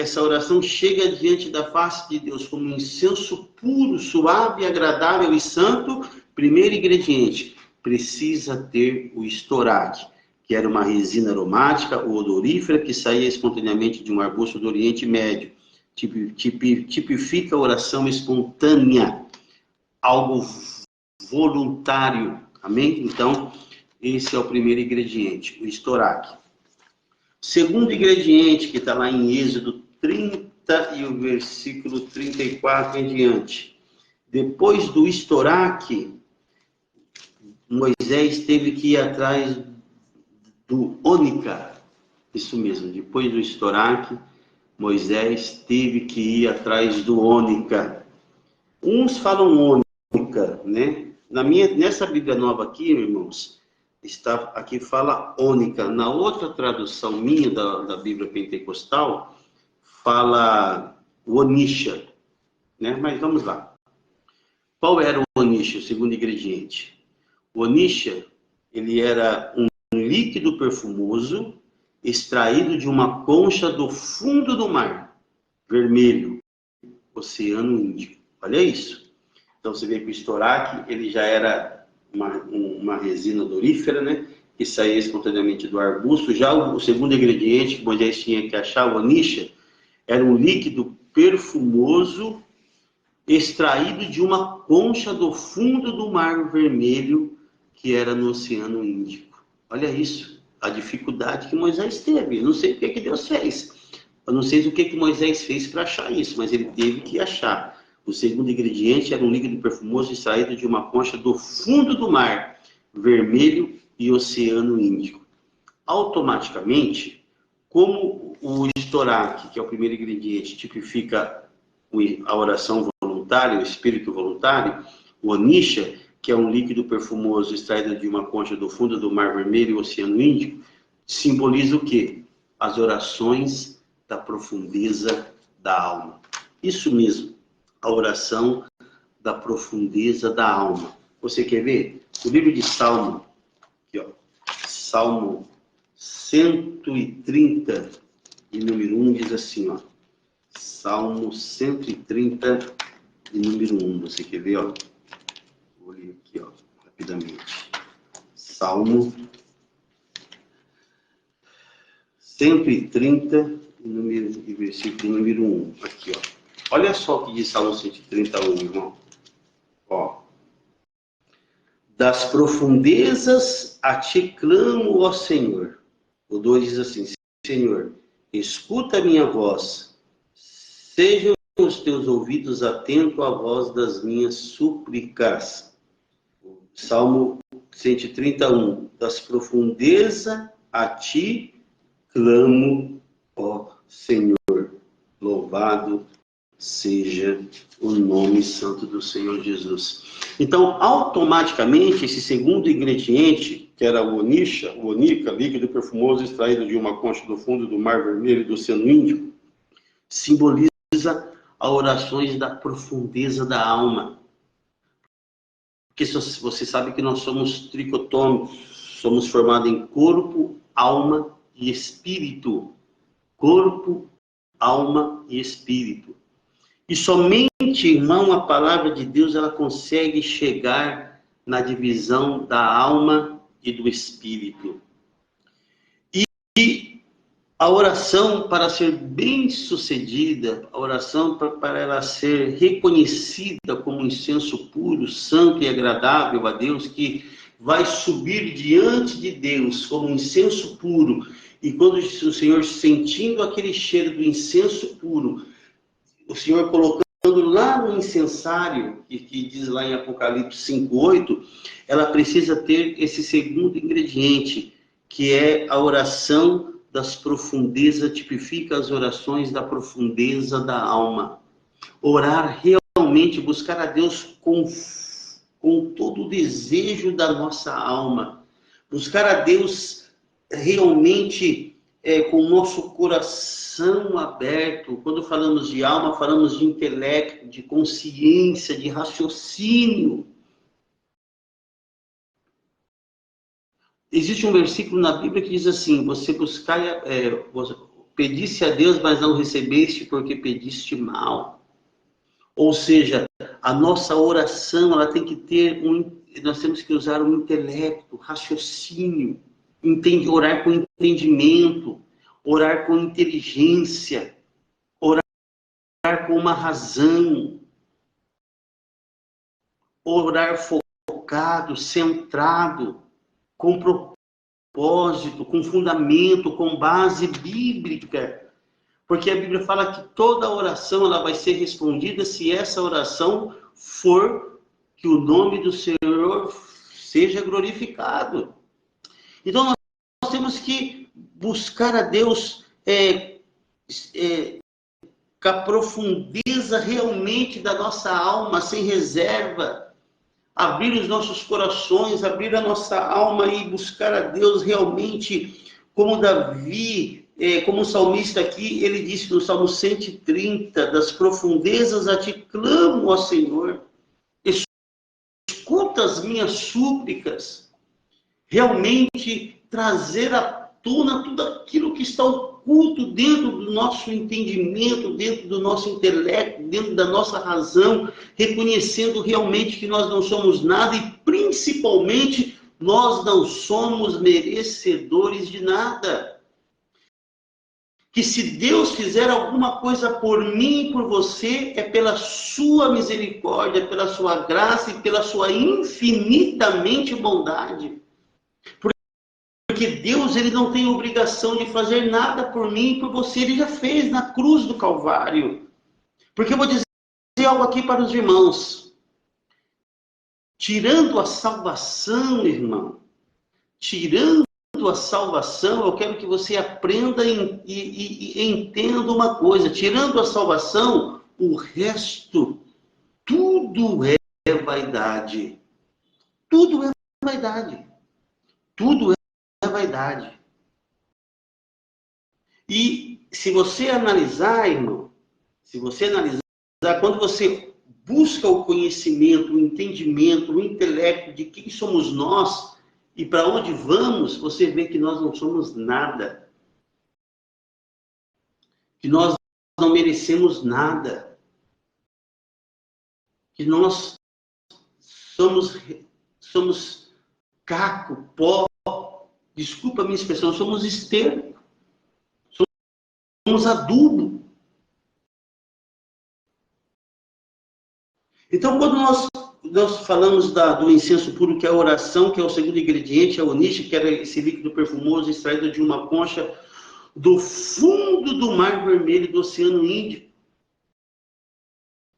S1: essa oração chega diante da face de Deus como um incenso puro, suave, agradável e santo. Primeiro ingrediente, precisa ter o estoraque, que era uma resina aromática ou odorífera que saía espontaneamente de um arbusto do Oriente Médio. Tipifica a oração espontânea, algo voluntário. Amém? Então, esse é o primeiro ingrediente, o estoraque. Segundo ingrediente, que está lá em Êxodo 30 e o versículo 34 em diante. Depois do estoraque, Moisés teve que ir atrás do ônica. Isso mesmo, depois do estoraque, Moisés teve que ir atrás do ônica. Uns falam ônica, né? Nessa Bíblia nova aqui, irmãos, aqui fala ônica. Na outra tradução minha da Bíblia Pentecostal, fala onisha, né? Mas vamos lá. Qual era o onisha, o segundo ingrediente? O onisha, ele era um líquido perfumoso extraído de uma concha do fundo do mar, vermelho, Oceano Índico. Olha isso. Então você vê que o estoraque, ele já era uma resina odorífera, né? Que saía espontaneamente do arbusto. Já o segundo ingrediente que Moisés tinha que achar, o onixa, era um líquido perfumoso extraído de uma concha do fundo do Mar Vermelho, que era no Oceano Índico. Olha isso, a dificuldade que Moisés teve. Eu não sei o que Deus fez. Eu não sei o que Moisés fez para achar isso, mas ele teve que achar. O segundo ingrediente era um líquido perfumoso extraído de uma concha do fundo do Mar Vermelho e Oceano Índico. Automaticamente, como o estoraque, que é o primeiro ingrediente, tipifica a oração voluntária, o espírito voluntário, o onixa, que é um líquido perfumoso extraído de uma concha do fundo do Mar Vermelho e Oceano Índico, simboliza o quê? As orações da profundeza da alma. Isso mesmo, a oração da profundeza da alma. Você quer ver? O livro de Salmo, aqui, ó, Salmo 130, e número 1, diz assim, ó. Salmo 130, e número 1. Você quer ver, ó? Vou ler aqui, ó, rapidamente. Salmo 130, e versículo número 1. Aqui, ó. Olha só o que diz Salmo 131, irmão. Ó. Das profundezas a ti clamo, ó Senhor. O 2 diz assim, Senhor, escuta a minha voz, sejam os teus ouvidos atentos à voz das minhas súplicas. Salmo 131, das profundezas a ti clamo, ó Senhor. Louvado seja o nome santo do Senhor Jesus. Então, automaticamente, esse segundo ingrediente, que era o onixa, o onica, líquido perfumoso extraído de uma concha do fundo do Mar Vermelho e do Oceano Índico, simboliza as orações da profundeza da alma. Porque você sabe que nós somos tricotômicos, somos formados em corpo, alma e espírito. Corpo, alma e espírito. E somente, irmão, a palavra de Deus, ela consegue chegar na divisão da alma e do espírito. E a oração, para ser bem sucedida, a oração para ela ser reconhecida como um incenso puro, santo e agradável a Deus, que vai subir diante de Deus como um incenso puro, e quando o Senhor, sentindo aquele cheiro do incenso puro, o Senhor colocando lá no incensário, que diz lá em Apocalipse 5:8, ela precisa ter esse segundo ingrediente, que é a oração das profundezas, tipifica as orações da profundeza da alma. Orar realmente, buscar a Deus com todo o desejo da nossa alma. Buscar a Deus realmente com o nosso coração aberto. Quando falamos de alma, falamos de intelecto, de consciência, de raciocínio. Existe um versículo na Bíblia que diz assim, você buscar, pedisse a Deus, mas não recebeste porque pediste mal. Ou seja, a nossa oração, ela tem que ter nós temos que usar um intelecto, raciocínio, orar com entendimento, orar com inteligência, orar com uma razão, orar focado, centrado, com propósito, com fundamento, com base bíblica. Porque a Bíblia fala que toda oração ela vai ser respondida se essa oração for que o nome do Senhor seja glorificado. Então, nós temos que buscar a Deus com a profundeza realmente da nossa alma, sem reserva. Abrir os nossos corações, abrir a nossa alma e buscar a Deus realmente, como Davi, como o salmista aqui, ele disse no Salmo 130, das profundezas a ti clamo, ó Senhor, escuta as minhas súplicas, realmente trazer tona tudo aquilo que está oculto dentro do nosso entendimento, dentro do nosso intelecto, dentro da nossa razão, reconhecendo realmente que nós não somos nada e, principalmente, nós não somos merecedores de nada. Que se Deus fizer alguma coisa por mim e por você, é pela sua misericórdia, pela sua graça e pela sua infinitamente bondade. Porque Deus, ele não tem obrigação de fazer nada por mim e por você. Ele já fez na cruz do Calvário. Porque eu vou dizer algo aqui para os irmãos. Tirando a salvação, irmão, tirando a salvação, eu quero que você aprenda e entenda uma coisa. Tirando a salvação, o resto, tudo é vaidade. Tudo é vaidade. Tudo é vaidade. E se você analisar, irmão, se você analisar, quando você busca o conhecimento, o entendimento, o intelecto de quem somos nós e para onde vamos, você vê que nós não somos nada. Que nós não merecemos nada. Que nós somos caco, pó, desculpa a minha expressão, somos esterco. Somos adubo. Então, quando nós falamos do incenso puro, que é a oração, que é o segundo ingrediente, é o niche, que era esse líquido perfumoso extraído de uma concha do fundo do Mar Vermelho, do Oceano Índico,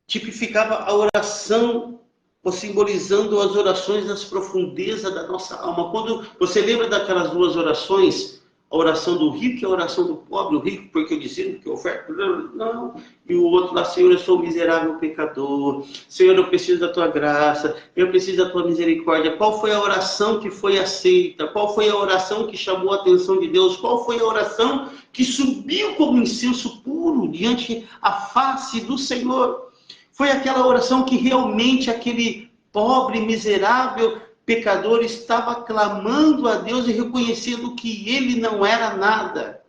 S1: tipificava a oração, ou simbolizando as orações das profundezas da nossa alma. Quando você lembra daquelas duas orações, a oração do rico e a oração do pobre, o rico porque eu dizia que eu oferto, não, e o outro lá, Senhor, eu sou um miserável pecador, Senhor, eu preciso da tua graça, eu preciso da tua misericórdia. Qual foi a oração que foi aceita? Qual foi a oração que chamou a atenção de Deus? Qual foi a oração que subiu como incenso puro diante a face do Senhor? Foi aquela oração que realmente aquele pobre, miserável pecador estava clamando a Deus e reconhecendo que ele não era nada.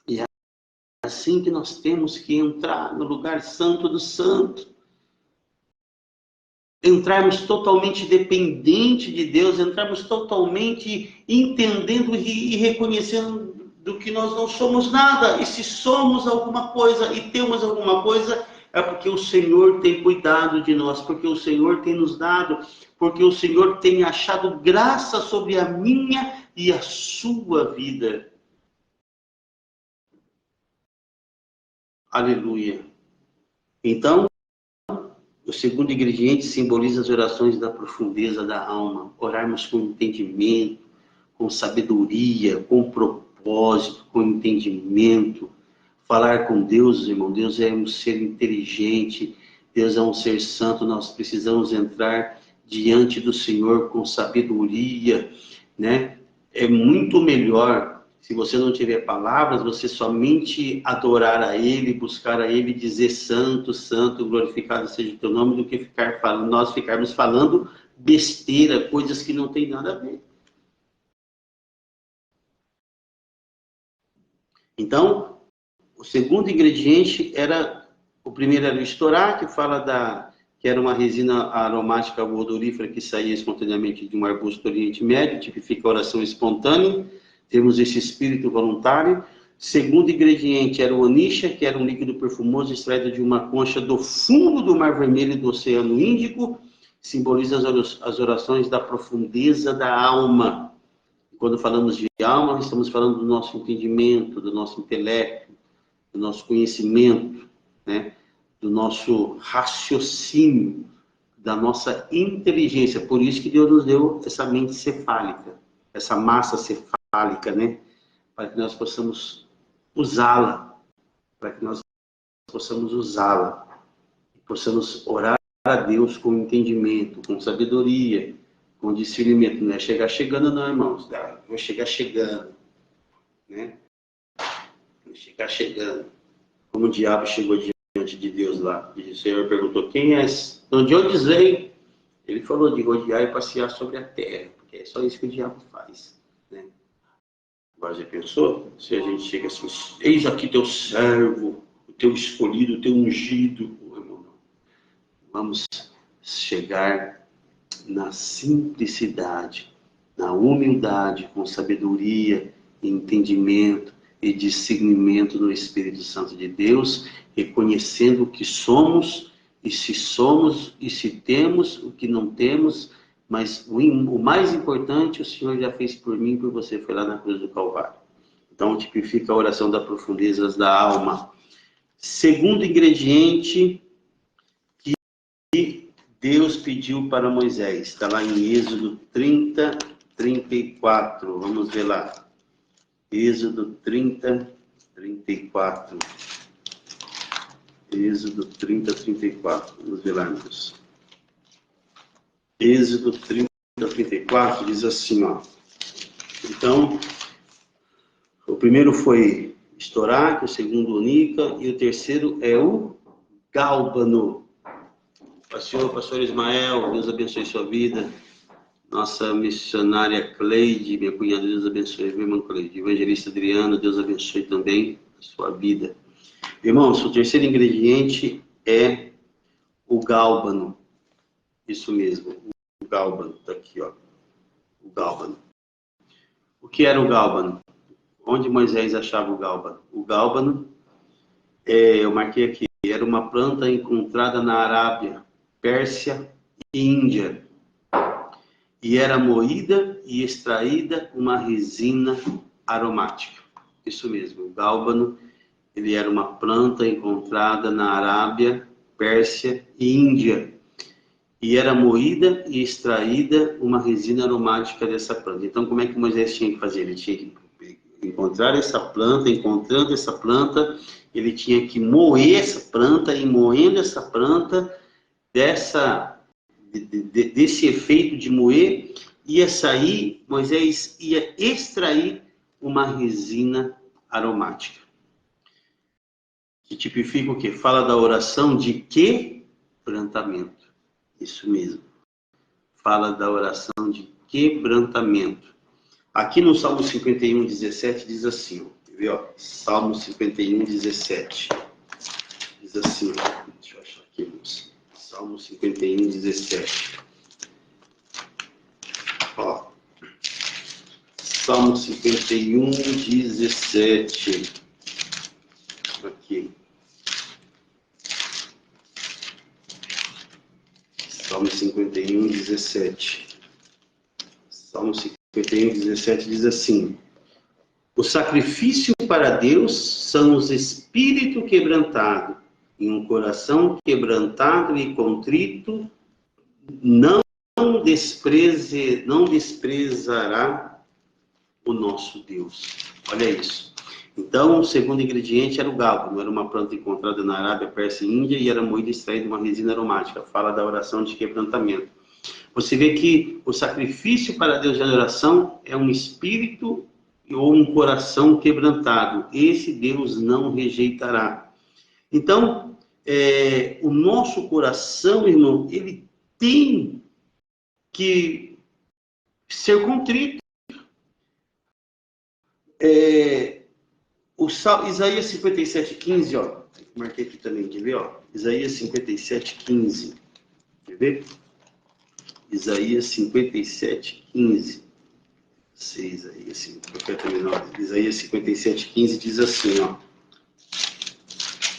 S1: E é assim que nós temos que entrar no lugar santo do santo. Entrarmos totalmente dependente de Deus, entrarmos totalmente entendendo e reconhecendo do que nós não somos nada. E se somos alguma coisa e temos alguma coisa, é porque o Senhor tem cuidado de nós, porque o Senhor tem nos dado, porque o Senhor tem achado graça sobre a minha e a sua vida. Aleluia. Então, o segundo ingrediente simboliza as orações da profundeza da alma. Orarmos com entendimento, com sabedoria, com propósito, com entendimento. Falar com Deus, irmão, Deus é um ser inteligente, Deus é um ser santo, nós precisamos entrar diante do Senhor com sabedoria, né? É muito melhor, se você não tiver palavras, você somente adorar a Ele, buscar a Ele, dizer santo, santo, glorificado seja o teu nome, do que nós ficarmos falando besteira, coisas que não tem nada a ver. Então, o segundo ingrediente o primeiro era o estorá, que fala que era uma resina aromática gordurífera que saía espontaneamente de um arbusto do Oriente Médio, tipifica a oração espontânea. Temos esse espírito voluntário. Segundo ingrediente era o onixa, que era um líquido perfumoso extraído de uma concha do fundo do Mar Vermelho e do Oceano Índico, simboliza as orações da profundeza da alma. Quando falamos de alma, estamos falando do nosso entendimento, do nosso intelecto, do nosso conhecimento, né? Do nosso raciocínio, da nossa inteligência. Por isso que Deus nos deu essa mente cefálica, essa massa cefálica, né? Para que nós possamos usá-la, possamos orar a Deus com entendimento, com sabedoria, com discernimento. Não é chegar chegando não, irmãos. Vou chegar chegando, né? Chegar chegando, como o diabo chegou diante de Deus lá. E o Senhor perguntou: quem és? De onde vem? Ele falou: de rodear e passear sobre a terra, porque é só isso que o diabo faz, né? Agora já pensou? Se a gente chega assim, eis aqui teu servo, o teu escolhido, o teu ungido. Vamos chegar na simplicidade, na humildade, com sabedoria, entendimento e discernimento do Espírito Santo de Deus, reconhecendo o que somos, e se temos, o que não temos, mas o mais importante, o Senhor já fez por mim, por você, foi lá na cruz do Calvário. Então, tipifica a oração das profundezas da alma. Segundo ingrediente que Deus pediu para Moisés, está lá em Êxodo 30, 34. Vamos ver lá. Êxodo 30, 34. Êxodo 30, 34. Vamos ver lá, meus. Êxodo 30, 34 diz assim, ó. Então, o primeiro foi estoraque, o segundo onica e o terceiro é o gálbano. Pastor Ismael, Deus abençoe sua vida. Nossa missionária Cleide, minha cunhada, Deus abençoe, minha irmã Cleide. Evangelista Adriano, Deus abençoe também a sua vida. Irmãos, o terceiro ingrediente é o gálbano. Isso mesmo, o gálbano, está aqui, ó. O gálbano. O que era o gálbano? Onde Moisés achava o gálbano? O gálbano, eu marquei aqui, era uma planta encontrada na Arábia, Pérsia e Índia. E era moída e extraída uma resina aromática. Isso mesmo, o gálbano, ele era uma planta encontrada na Arábia, Pérsia e Índia. E era moída e extraída uma resina aromática dessa planta. Então, como é que Moisés tinha que fazer? Ele tinha que encontrar essa planta, encontrando essa planta, ele tinha que moer essa planta, e moendo essa planta, desse efeito de moer, ia sair, Moisés ia extrair uma resina aromática. Que tipifica o quê? Fala da oração de quebrantamento. Isso mesmo. Fala da oração de quebrantamento. Aqui no Salmo 51, 17, diz assim, ó. Quer ver, ó? Salmo 51, 17. Diz assim, ó. Deixa eu achar aqui, irmãos. Salmo 51, 17. Ó. Salmo 51, 17. Aqui. Salmo 51, 17. Salmo 51, 17 diz assim: o sacrifício para Deus são os espírito quebrantado, e um coração quebrantado e contrito não desprezará o nosso Deus. Olha isso. Então, o segundo ingrediente era o gálbano, era uma planta encontrada na Arábia, Pérsia e Índia, e era moída e extraída uma resina aromática. Fala da oração de quebrantamento. Você vê que o sacrifício para Deus de adoração é um espírito ou um coração quebrantado. Esse Deus não rejeitará. Então, o nosso coração, irmão, ele tem que ser contrito. Isaías 57:15, ó. Marquei aqui também, quer ver, ó? Isaías 57:15. Quer ver? Isaías 57:15. Isaías 57:15 diz assim, ó.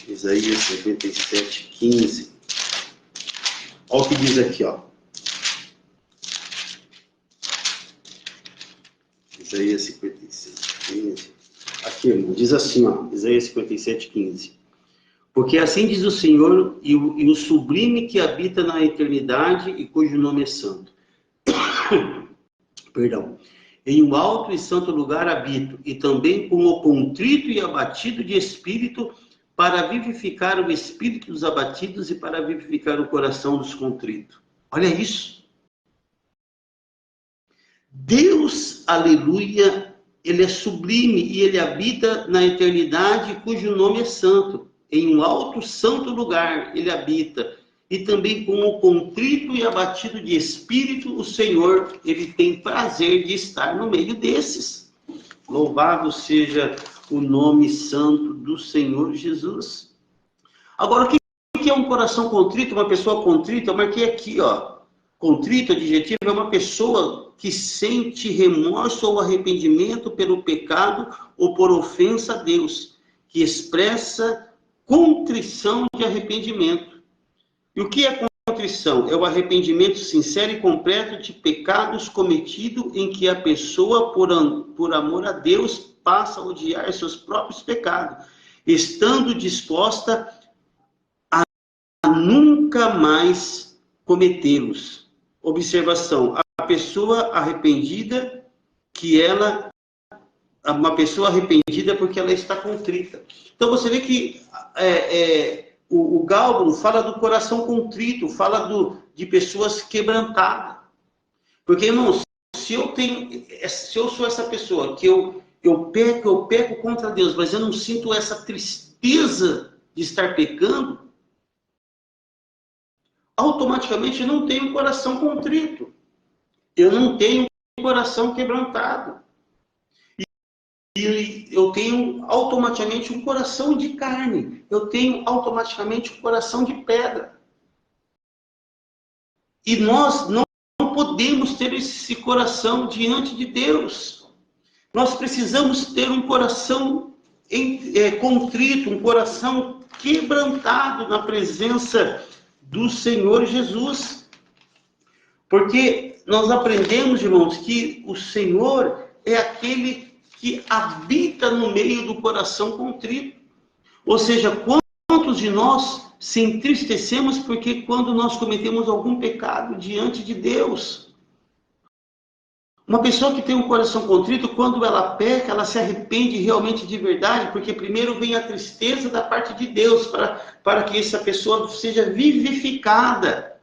S1: Isaías 57:15. Olha o que diz aqui, ó. Isaías 57:15. Aqui, irmão, diz assim, ó. Isaías 57:15. Porque assim diz o Senhor, e o sublime que habita na eternidade e cujo nome é santo. Perdão. Em um alto e santo lugar habito, e também com o contrito e abatido de espírito, para vivificar o espírito dos abatidos e para vivificar o coração dos contritos. Olha isso. Deus, aleluia, ele é sublime e ele habita na eternidade, cujo nome é santo. Em um alto santo lugar ele habita. E também com o contrito e abatido de espírito, o Senhor, ele tem prazer de estar no meio desses. Louvado seja o nome santo do Senhor Jesus. Agora, o que é um coração contrito? Uma pessoa contrita, eu marquei aqui, ó. Contrito, adjetivo, é uma pessoa que sente remorso ou arrependimento pelo pecado ou por ofensa a Deus, que expressa contrição de arrependimento. E o que é contrição? É o arrependimento sincero e completo de pecados cometidos em que a pessoa, por amor a Deus, passa a odiar seus próprios pecados, estando disposta a nunca mais cometê-los. Observação, a pessoa arrependida, uma pessoa arrependida porque ela está contrita. Então você vê que o Galbo fala do coração contrito, fala de pessoas quebrantadas. Porque, irmãos, se eu sou essa pessoa que eu peco contra Deus, mas eu não sinto essa tristeza de estar pecando, automaticamente eu não tenho um coração contrito. Eu não tenho um coração quebrantado. E eu tenho automaticamente um coração de carne. Eu tenho automaticamente um coração de pedra. E nós não podemos ter esse coração diante de Deus. Nós precisamos ter um coração contrito, um coração quebrantado na presença do Senhor Jesus. Porque nós aprendemos, irmãos, que o Senhor é aquele que habita no meio do coração contrito. Ou seja, quantos de nós se entristecemos porque quando nós cometemos algum pecado diante de Deus? Uma pessoa que tem um coração contrito, quando ela peca, ela se arrepende realmente de verdade, porque primeiro vem a tristeza da parte de Deus para que essa pessoa seja vivificada,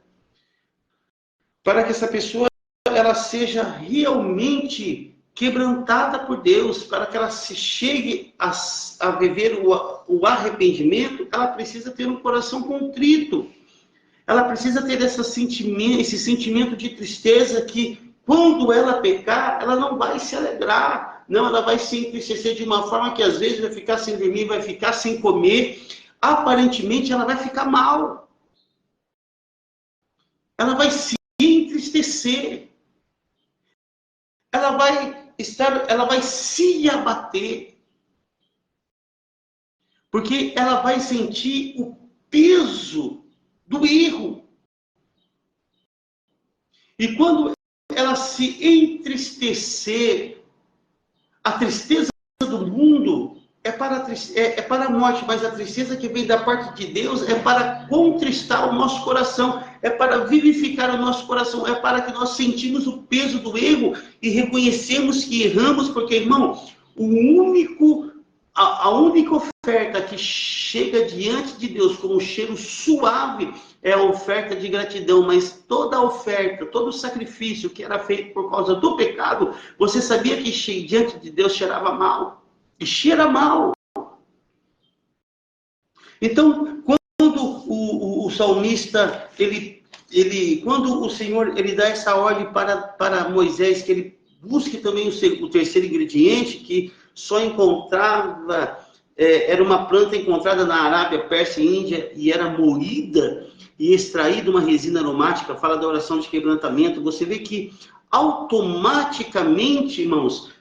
S1: para que essa pessoa ela seja realmente quebrantada por Deus, para que ela se chegue a viver o arrependimento, ela precisa ter um coração contrito. Ela precisa ter esse sentimento de tristeza que, quando ela pecar, ela não vai se alegrar. Não, ela vai se entristecer de uma forma que, às vezes, vai ficar sem dormir, vai ficar sem comer. Aparentemente, ela vai ficar mal. Ela vai se entristecer. Ela vai se abater, porque ela vai sentir o peso do erro. E quando ela se entristecer, a tristeza do mundo é para a morte, mas a tristeza que vem da parte de Deus é para contristar o nosso coração, é para vivificar o nosso coração, é para que nós sentimos o peso do erro e reconhecemos que erramos, porque, irmão, a única oferta que chega diante de Deus como um cheiro suave é a oferta de gratidão, mas toda a oferta, todo o sacrifício que era feito por causa do pecado, você sabia que diante de Deus cheirava mal? E cheira mal. Então, quando o salmista, quando o Senhor ele dá essa ordem para Moisés, que ele busque também o terceiro ingrediente, que só encontrava, era uma planta encontrada na Arábia, Pérsia e Índia, e era moída e extraída uma resina aromática, fala da oração de quebrantamento. Você vê que automaticamente, irmãos,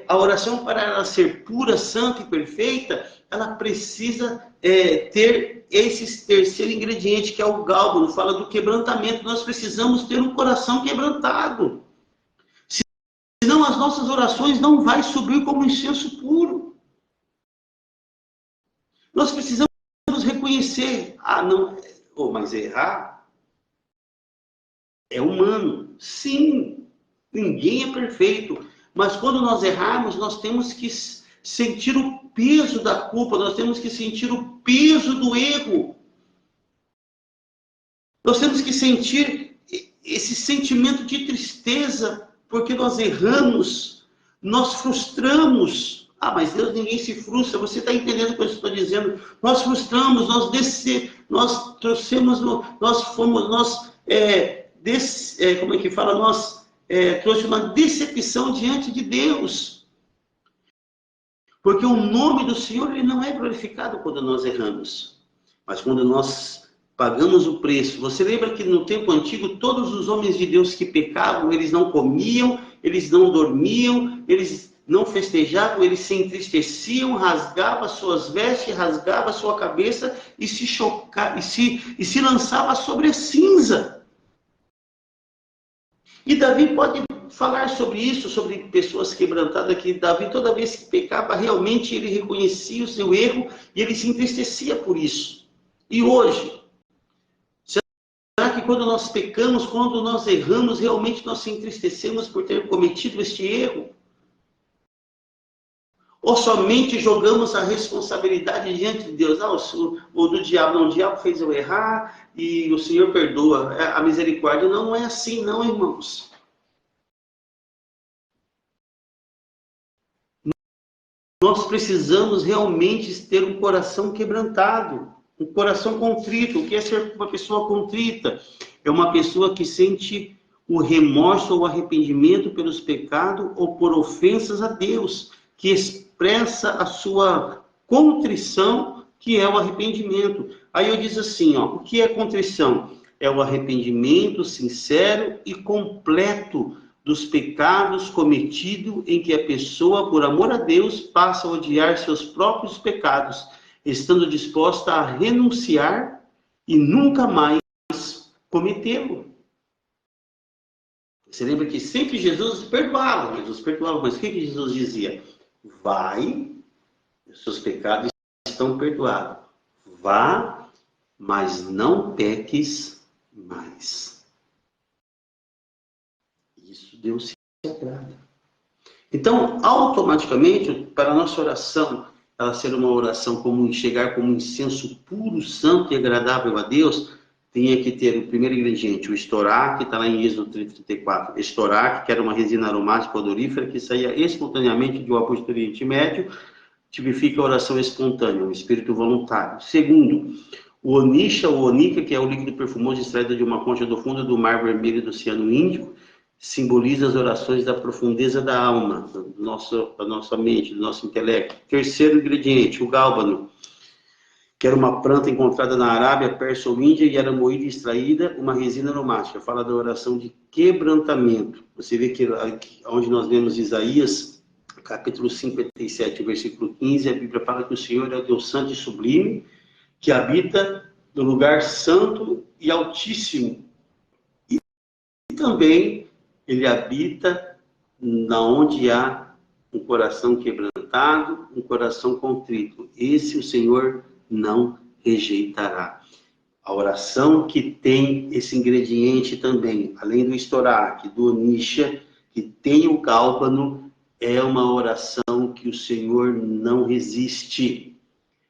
S1: a oração, para ela ser pura, santa e perfeita, ela precisa ter esse terceiro ingrediente, que é o Galbo, fala do quebrantamento. Nós precisamos ter um coração quebrantado. Senão as nossas orações não vão subir como incenso puro. Nós precisamos reconhecer, mas errar é humano. Sim, ninguém é perfeito. Mas quando nós errarmos, nós temos que sentir o peso da culpa, nós temos que sentir o peso do erro. Nós temos que sentir esse sentimento de tristeza, porque nós erramos, nós frustramos. Mas Deus, ninguém se frustra. Você está entendendo o que eu estou dizendo? Nós frustramos, trouxe uma decepção diante de Deus. Porque o nome do Senhor ele não é glorificado quando nós erramos, mas quando nós pagamos o preço. Você lembra que no tempo antigo, todos os homens de Deus que pecavam, eles não comiam, eles não dormiam, eles não festejavam, eles se entristeciam, rasgavam suas vestes, rasgavam sua cabeça e se lançava sobre a cinza. E Davi pode falar sobre isso, sobre pessoas quebrantadas, que Davi, toda vez que pecava, realmente ele reconhecia o seu erro e ele se entristecia por isso. E hoje, será que quando nós pecamos, quando nós erramos, realmente nós se entristecemos por ter cometido este erro? Ou somente jogamos a responsabilidade diante de Deus? Ou do diabo, não, o diabo fez eu errar e o Senhor perdoa. A misericórdia não é assim, não, irmãos. Nós precisamos realmente ter um coração quebrantado, um coração contrito. O que é ser uma pessoa contrita? É uma pessoa que sente o remorso ou arrependimento pelos pecados ou por ofensas a Deus, que expressa a sua contrição, que é o arrependimento. Aí eu diz assim, o que é contrição? É o arrependimento sincero e completo dos pecados cometidos, em que a pessoa, por amor a Deus, passa a odiar seus próprios pecados, estando disposta a renunciar e nunca mais cometê-lo. Você lembra que sempre Jesus perdoava, mas o que Jesus dizia? Vai, seus pecados estão perdoados. Vá, mas não peques mais. Isso Deus se agrada. Então, automaticamente, para a nossa oração, ela ser uma oração como chegar como um incenso puro, santo e agradável a Deus, tinha que ter o primeiro ingrediente, o estorá, que está lá em Êxodo 34. Estorá, que era uma resina aromática odorífera que saía espontaneamente do arbusto do Oriente Médio, tipifica a oração espontânea, um espírito voluntário. Segundo, o onisha ou onica, que é o líquido perfumoso extraído de uma concha do fundo do Mar Vermelho do Oceano Índico, simboliza as orações da profundeza da alma, da nossa mente, do nosso intelecto. Terceiro ingrediente, o gálbano, que era uma planta encontrada na Arábia, Pérsia ou Índia e era moída e extraída uma resina aromática. Fala da oração de quebrantamento. Você vê que onde nós lemos Isaías, capítulo 57, versículo 15, a Bíblia fala que o Senhor é o Deus santo e sublime, que habita no lugar santo e altíssimo. E também ele habita na onde há um coração quebrantado, um coração contrito. Esse o Senhor não rejeitará. A oração que tem esse ingrediente também, além do estoraque, do onisha, que tem o gálbano, é uma oração que o Senhor não resiste.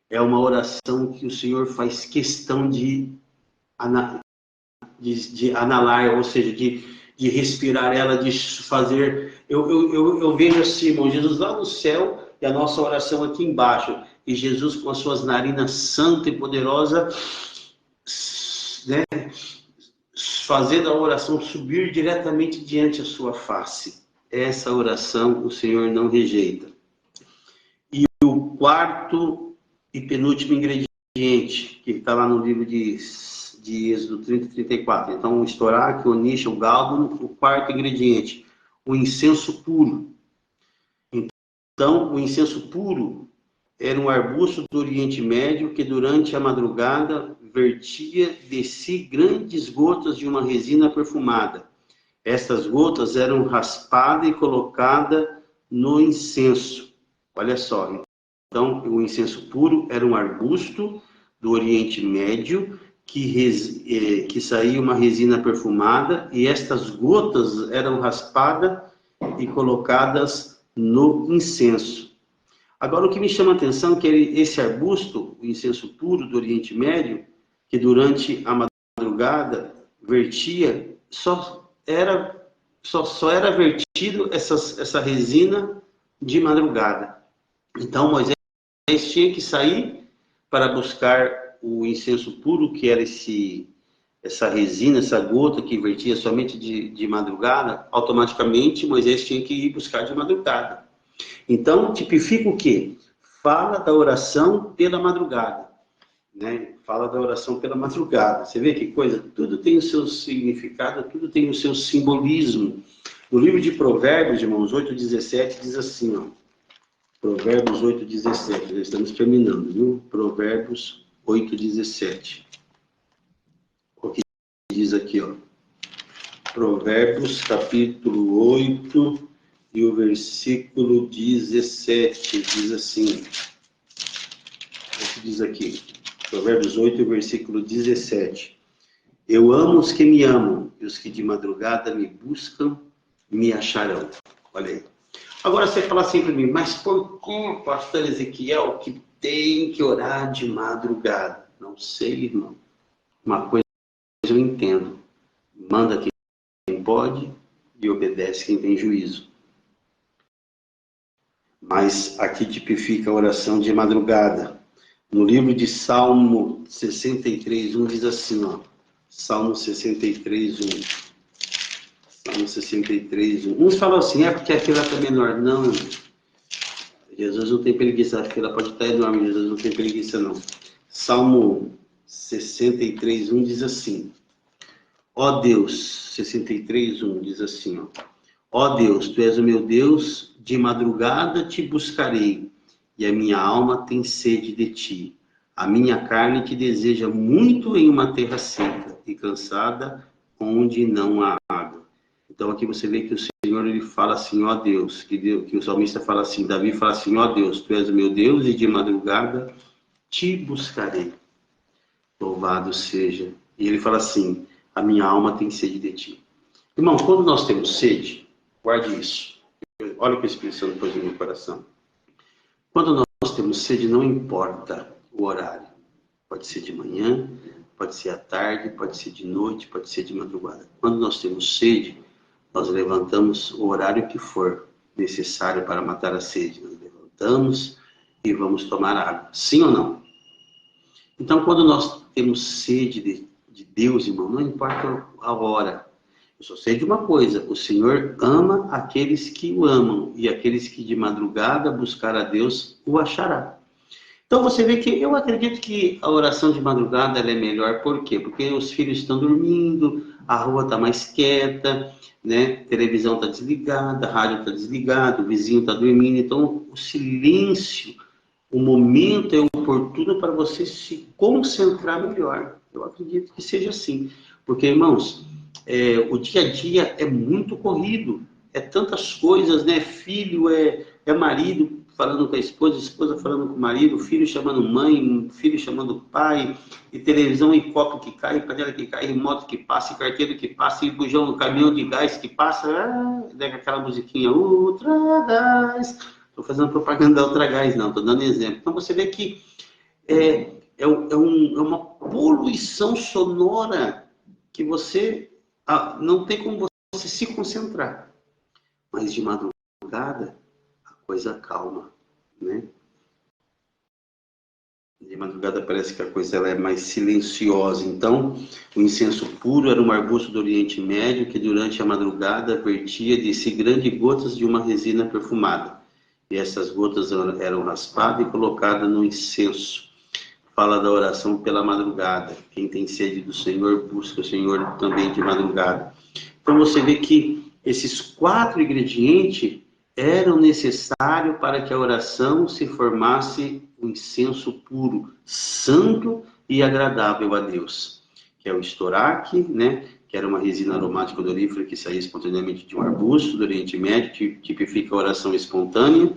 S1: É uma oração que o Senhor faz questão de analar, ou seja, de respirar ela, de fazer. Eu vejo assim, irmão, Jesus lá no céu e a nossa oração aqui embaixo. E Jesus com as suas narinas santa e poderosa, né, fazendo a oração subir diretamente diante da sua face. Essa oração o Senhor não rejeita. E o quarto e penúltimo ingrediente, que está lá no livro de Êxodo 30 e 34. Então, o estoraque, o onisha, o gálbano, o quarto ingrediente, o incenso puro. Então, o incenso puro era um arbusto do Oriente Médio que durante a madrugada vertia de si grandes gotas de uma resina perfumada. Estas gotas eram raspadas e colocadas no incenso. Olha só. Então, o incenso puro era um arbusto do Oriente Médio que saía uma resina perfumada e estas gotas eram raspadas e colocadas no incenso. Agora, o que me chama a atenção é que esse arbusto, o incenso puro do Oriente Médio, que durante a madrugada vertia, só era vertido essa resina de madrugada. Então, Moisés tinha que sair para buscar o incenso puro, que era essa resina, essa gota que vertia somente de madrugada. Automaticamente, Moisés tinha que ir buscar de madrugada. Então, tipifica o quê? fala da oração pela madrugada, né? Fala da oração pela madrugada. Você vê que coisa? Tudo tem o seu significado, tudo tem o seu simbolismo. No livro de Provérbios, irmãos, 8:17 diz assim, ó. Provérbios 8:17, já estamos terminando, viu? Provérbios 8:17. O que diz aqui, ó. Provérbios capítulo 8 e o versículo 17 diz assim. O que diz aqui? Provérbios 8 e o versículo 17. Eu amo os que me amam, e os que de madrugada me buscam, me acharão. Olha aí. Agora você fala assim para mim, mas por que, pastor Ezequiel, que tem que orar de madrugada? Não sei, irmão. Uma coisa eu entendo. Manda quem pode e obedece quem tem juízo. Mas aqui tipifica a oração de madrugada. No livro de Salmo 63:1 diz assim, ó. Salmo 63:1. Salmo 63:1. Uns falam assim, é porque a fila está menor. Não, Jesus não tem preguiça. A fila pode estar enorme, Jesus não tem preguiça, não. Salmo 63:1 diz assim. Ó Deus, 63:1 diz assim, ó. Ó Deus, Tu és o meu Deus, de madrugada te buscarei, e a minha alma tem sede de Ti. A minha carne te deseja muito em uma terra seca e cansada, onde não há água. Então aqui você vê que o Senhor ele fala assim, ó Deus, que o salmista fala assim, Davi fala assim, ó Deus, Tu és o meu Deus, e de madrugada te buscarei. Louvado seja. E ele fala assim, a minha alma tem sede de Ti. Irmão, quando nós temos sede, guarde isso. Olha o que o Espírito Santo pôs no meu coração. Quando nós temos sede, não importa o horário. Pode ser de manhã, pode ser à tarde, pode ser de noite, pode ser de madrugada. Quando nós temos sede, nós levantamos o horário que for necessário para matar a sede. Nós levantamos e vamos tomar água. Sim ou não? Então, quando nós temos sede de Deus, irmão, não importa a hora. Eu só sei de uma coisa, o Senhor ama aqueles que o amam, e aqueles que de madrugada buscar a Deus o achará. Então você vê que eu acredito que a oração de madrugada ela é melhor, por quê? Porque os filhos estão dormindo, a rua está mais quieta, né? A televisão está desligada, a rádio está desligada, o vizinho está dormindo, então o silêncio, o momento é oportuno para você se concentrar melhor. Eu acredito que seja assim, porque irmãos, o dia a dia é muito corrido, é tantas coisas, né? Filho é marido falando com a esposa falando com o marido, filho chamando mãe, filho chamando pai, e televisão e copo que cai, panela que cai, e moto que passa, e carteiro que passa, e bujão, caminhão de gás que passa, aquela musiquinha, Ultra Gás. Estou fazendo propaganda da Ultra Gás, não, estou dando exemplo. Então você vê que é uma poluição sonora que você não tem como você se concentrar. Mas de madrugada, a coisa calma, né? De madrugada parece que a coisa ela é mais silenciosa. Então, o incenso puro era um arbusto do Oriente Médio que durante a madrugada vertia de si grandes gotas de uma resina perfumada. E essas gotas eram raspadas e colocadas no incenso. Fala da oração pela madrugada. Quem tem sede do Senhor, busca o Senhor também de madrugada. Então você vê que esses 4 ingredientes eram necessários para que a oração se formasse um incenso puro, santo e agradável a Deus. Que é o estoraque, né? Que era uma resina aromática odorífera que saía espontaneamente de um arbusto do Oriente Médio, que tipifica a oração espontânea.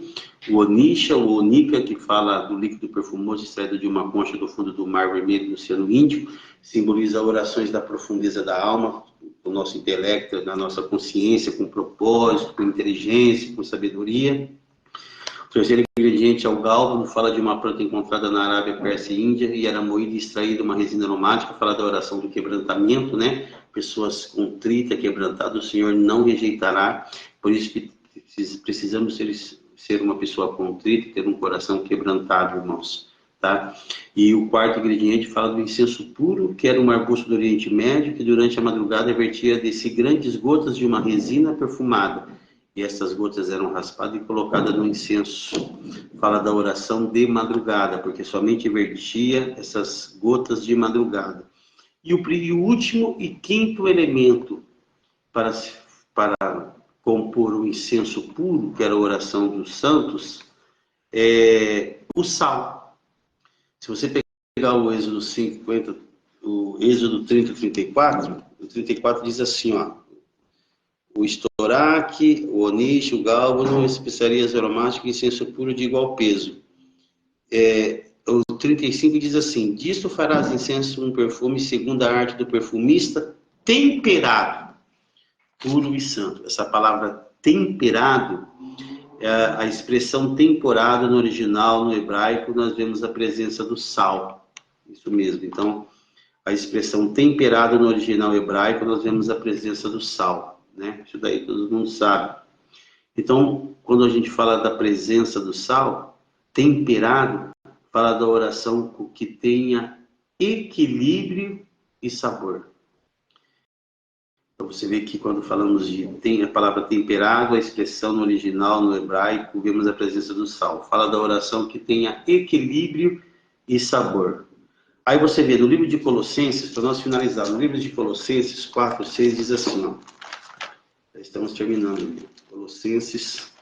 S1: O onisha, ou onica, que fala do líquido perfumoso extraído de uma concha do fundo do Mar Vermelho do Oceano Índico, simboliza orações da profundeza da alma, do nosso intelecto, da nossa consciência, com propósito, com inteligência, com sabedoria. O terceiro ingrediente é o gálbano, fala de uma planta encontrada na Arábia, Pérsia e Índia, e era moída e extraída uma resina aromática, fala da oração do quebrantamento, né? Pessoas contritas, quebrantadas, o Senhor não rejeitará, por isso que precisamos ser uma pessoa contrita, ter um coração quebrantado, irmãos, tá? E o quarto ingrediente fala do incenso puro, que era um arbusto do Oriente Médio, que durante a madrugada vertia de si grandes gotas de uma resina perfumada. e essas gotas eram raspadas e colocadas no incenso. Fala da oração de madrugada, porque somente vertia essas gotas de madrugada. E o último e quinto elemento para compor o incenso puro, que era a oração dos santos, é o sal. Se você pegar o Êxodo 50, o Êxodo 30, 34, o 34 diz assim, ó, o estoraque, o onixe, o gálbano, especiarias aromáticas e incenso puro de igual peso. O 35 diz assim, disto farás incenso um perfume segundo a arte do perfumista, temperado, puro e santo. Essa palavra temperado, a expressão temporado no original, no hebraico, nós vemos a presença do sal. Isso mesmo. Então, a expressão temperado no original hebraico, nós vemos a presença do sal, né? Isso daí todo mundo sabe. Então, quando a gente fala da presença do sal, temperado, fala da oração que tenha equilíbrio e sabor. Então, você vê que quando falamos a palavra temperado, a expressão no original, no hebraico, vemos a presença do sal. Fala da oração que tenha equilíbrio e sabor. Aí você vê no livro de Colossenses, para nós finalizar, no livro de Colossenses 4, 6, diz assim, ó. Já estamos terminando. Colossenses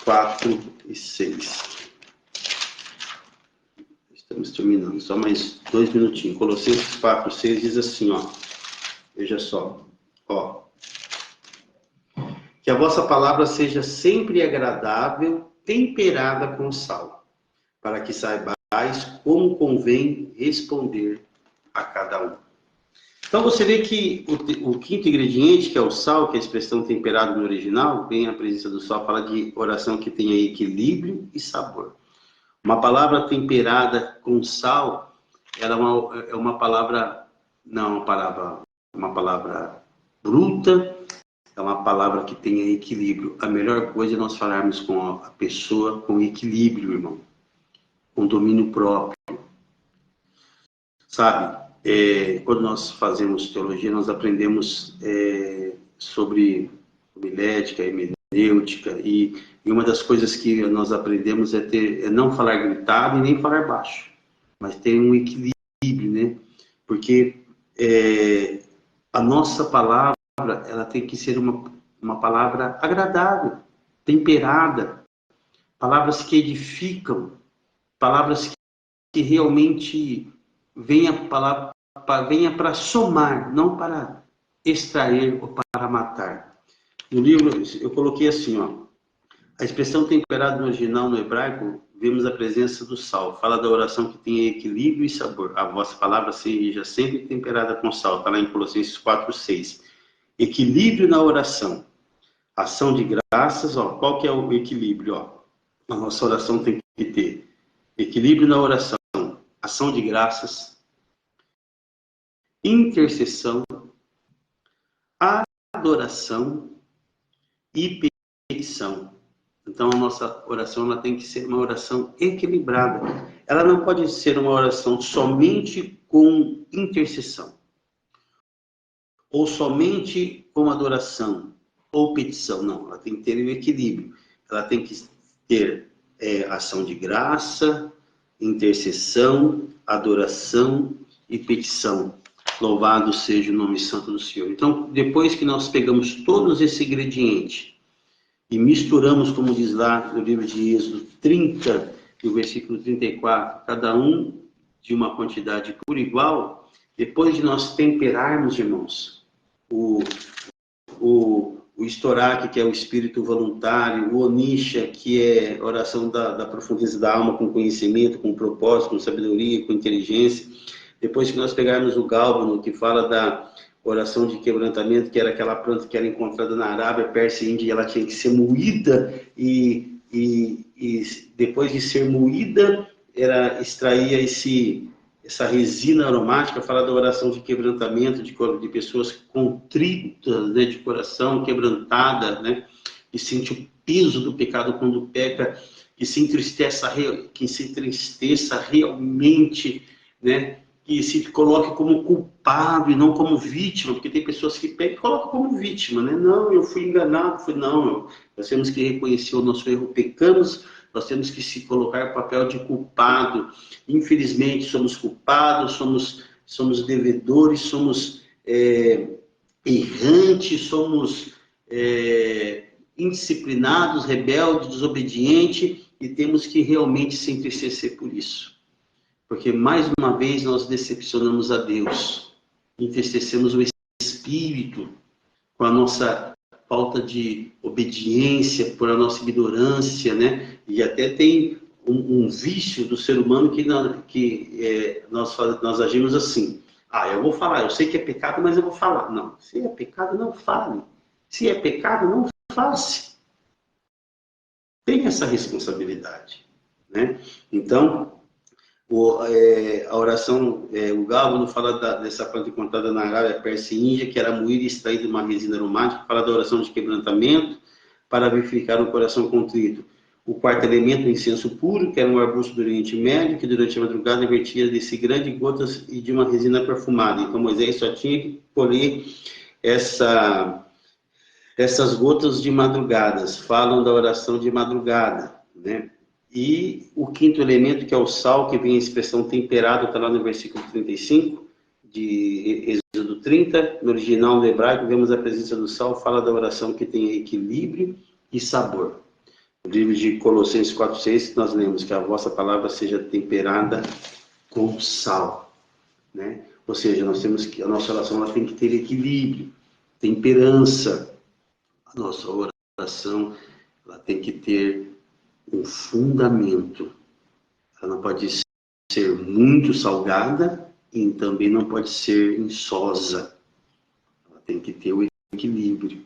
S1: 4 e 6. Estamos terminando, só mais 2 minutinhos. Colossenses 4, 6 diz assim, ó. Veja só, ó. Que a vossa palavra seja sempre agradável, temperada com sal, para que saibais como convém responder a cada um. Então você vê que o quinto ingrediente, que é o sal, que é a expressão temperado no original, vem a presença do sal, fala de oração que tenha equilíbrio e sabor. Uma palavra temperada com sal, ela é uma palavra, não uma palavra bruta, é uma palavra que tenha equilíbrio. A melhor coisa é nós falarmos com a pessoa com equilíbrio, irmão. Com domínio próprio. Sabe, quando nós fazemos teologia, nós aprendemos sobre homilética, hermenêutica, e uma das coisas que nós aprendemos é não falar gritado e nem falar baixo, mas ter um equilíbrio, né? Porque a nossa palavra, ela tem que ser uma palavra agradável, temperada, palavras que edificam, palavras que realmente venha para somar, não para extrair ou para matar. No livro, eu coloquei assim, ó, a expressão temperado no original, no hebraico, vemos a presença do sal. Fala da oração que tenha equilíbrio e sabor. A vossa palavra seja sempre temperada com sal. Está lá em Colossenses 4, 6. Equilíbrio na oração. Ação de graças, ó, qual que é o equilíbrio? Ó? A nossa oração tem que ter equilíbrio na oração. Ação de graças, intercessão, adoração e petição. Então, a nossa oração ela tem que ser uma oração equilibrada. Ela não pode ser uma oração somente com intercessão, ou somente com adoração, ou petição. Não, ela tem que ter um equilíbrio. Ela tem que ter ação de graça, intercessão, adoração e petição. Louvado seja o nome santo do Senhor. Então, depois que nós pegamos todos esses ingredientes e misturamos, como diz lá no livro de Êxodo 30, no versículo 34, cada um de uma quantidade por igual, depois de nós temperarmos, irmãos, o estoraque, que é o espírito voluntário, o onisha, que é a oração da profundeza da alma, com conhecimento, com propósito, com sabedoria, com inteligência. Depois que nós pegarmos o gálbano, que fala da oração de quebrantamento, que era aquela planta que era encontrada na Arábia, Pérsia e Índia, ela tinha que ser moída e depois de ser moída, extraía essa resina aromática. Fala da oração de quebrantamento, de pessoas contritas, né, de coração, quebrantada, né, que sente o peso do pecado quando peca, que se entristeça realmente, né, que se coloque como culpado e não como vítima, porque tem pessoas que pegam e colocam como vítima, né? Não, eu fui enganado, nós temos que reconhecer o nosso erro, pecamos, nós temos que se colocar no papel de culpado. Infelizmente, somos culpados, somos devedores, somos errantes, somos indisciplinados, rebeldes, desobedientes, e temos que realmente se entristecer por isso. Porque, mais uma vez, nós decepcionamos a Deus, entristecemos o Espírito com a nossa falta de obediência, por a nossa ignorância, né? E até tem um vício do ser humano que nós agimos assim. Eu vou falar, eu sei que é pecado, mas eu vou falar. Não, se é pecado, não fale. Se é pecado, não faça. Tem essa responsabilidade, né? Então, a oração, o Galvano fala dessa planta encontrada na Arábia, Pérsia e Índia, que era moída e extraída de uma resina aromática, fala da oração de quebrantamento, para vivificar um coração contrito. O quarto elemento, o incenso puro, que era um arbusto do Oriente Médio, que durante a madrugada vertia desse grande gotas e de uma resina perfumada. Então Moisés só tinha que colher essas gotas de madrugadas, falam da oração de madrugada, né? E o quinto elemento, que é o sal, que vem a expressão temperado, está lá no versículo 35 de Êxodo 30. No original, no hebraico, vemos a presença do sal, fala da oração que tem equilíbrio e sabor. No livro de Colossenses 4,6, nós lemos que a vossa palavra seja temperada com sal, né? Ou seja, nós temos que, a nossa oração ela tem que ter equilíbrio, temperança. A nossa oração ela tem que ter um fundamento. Ela não pode ser muito salgada e também não pode ser insosa. Ela tem que ter o equilíbrio.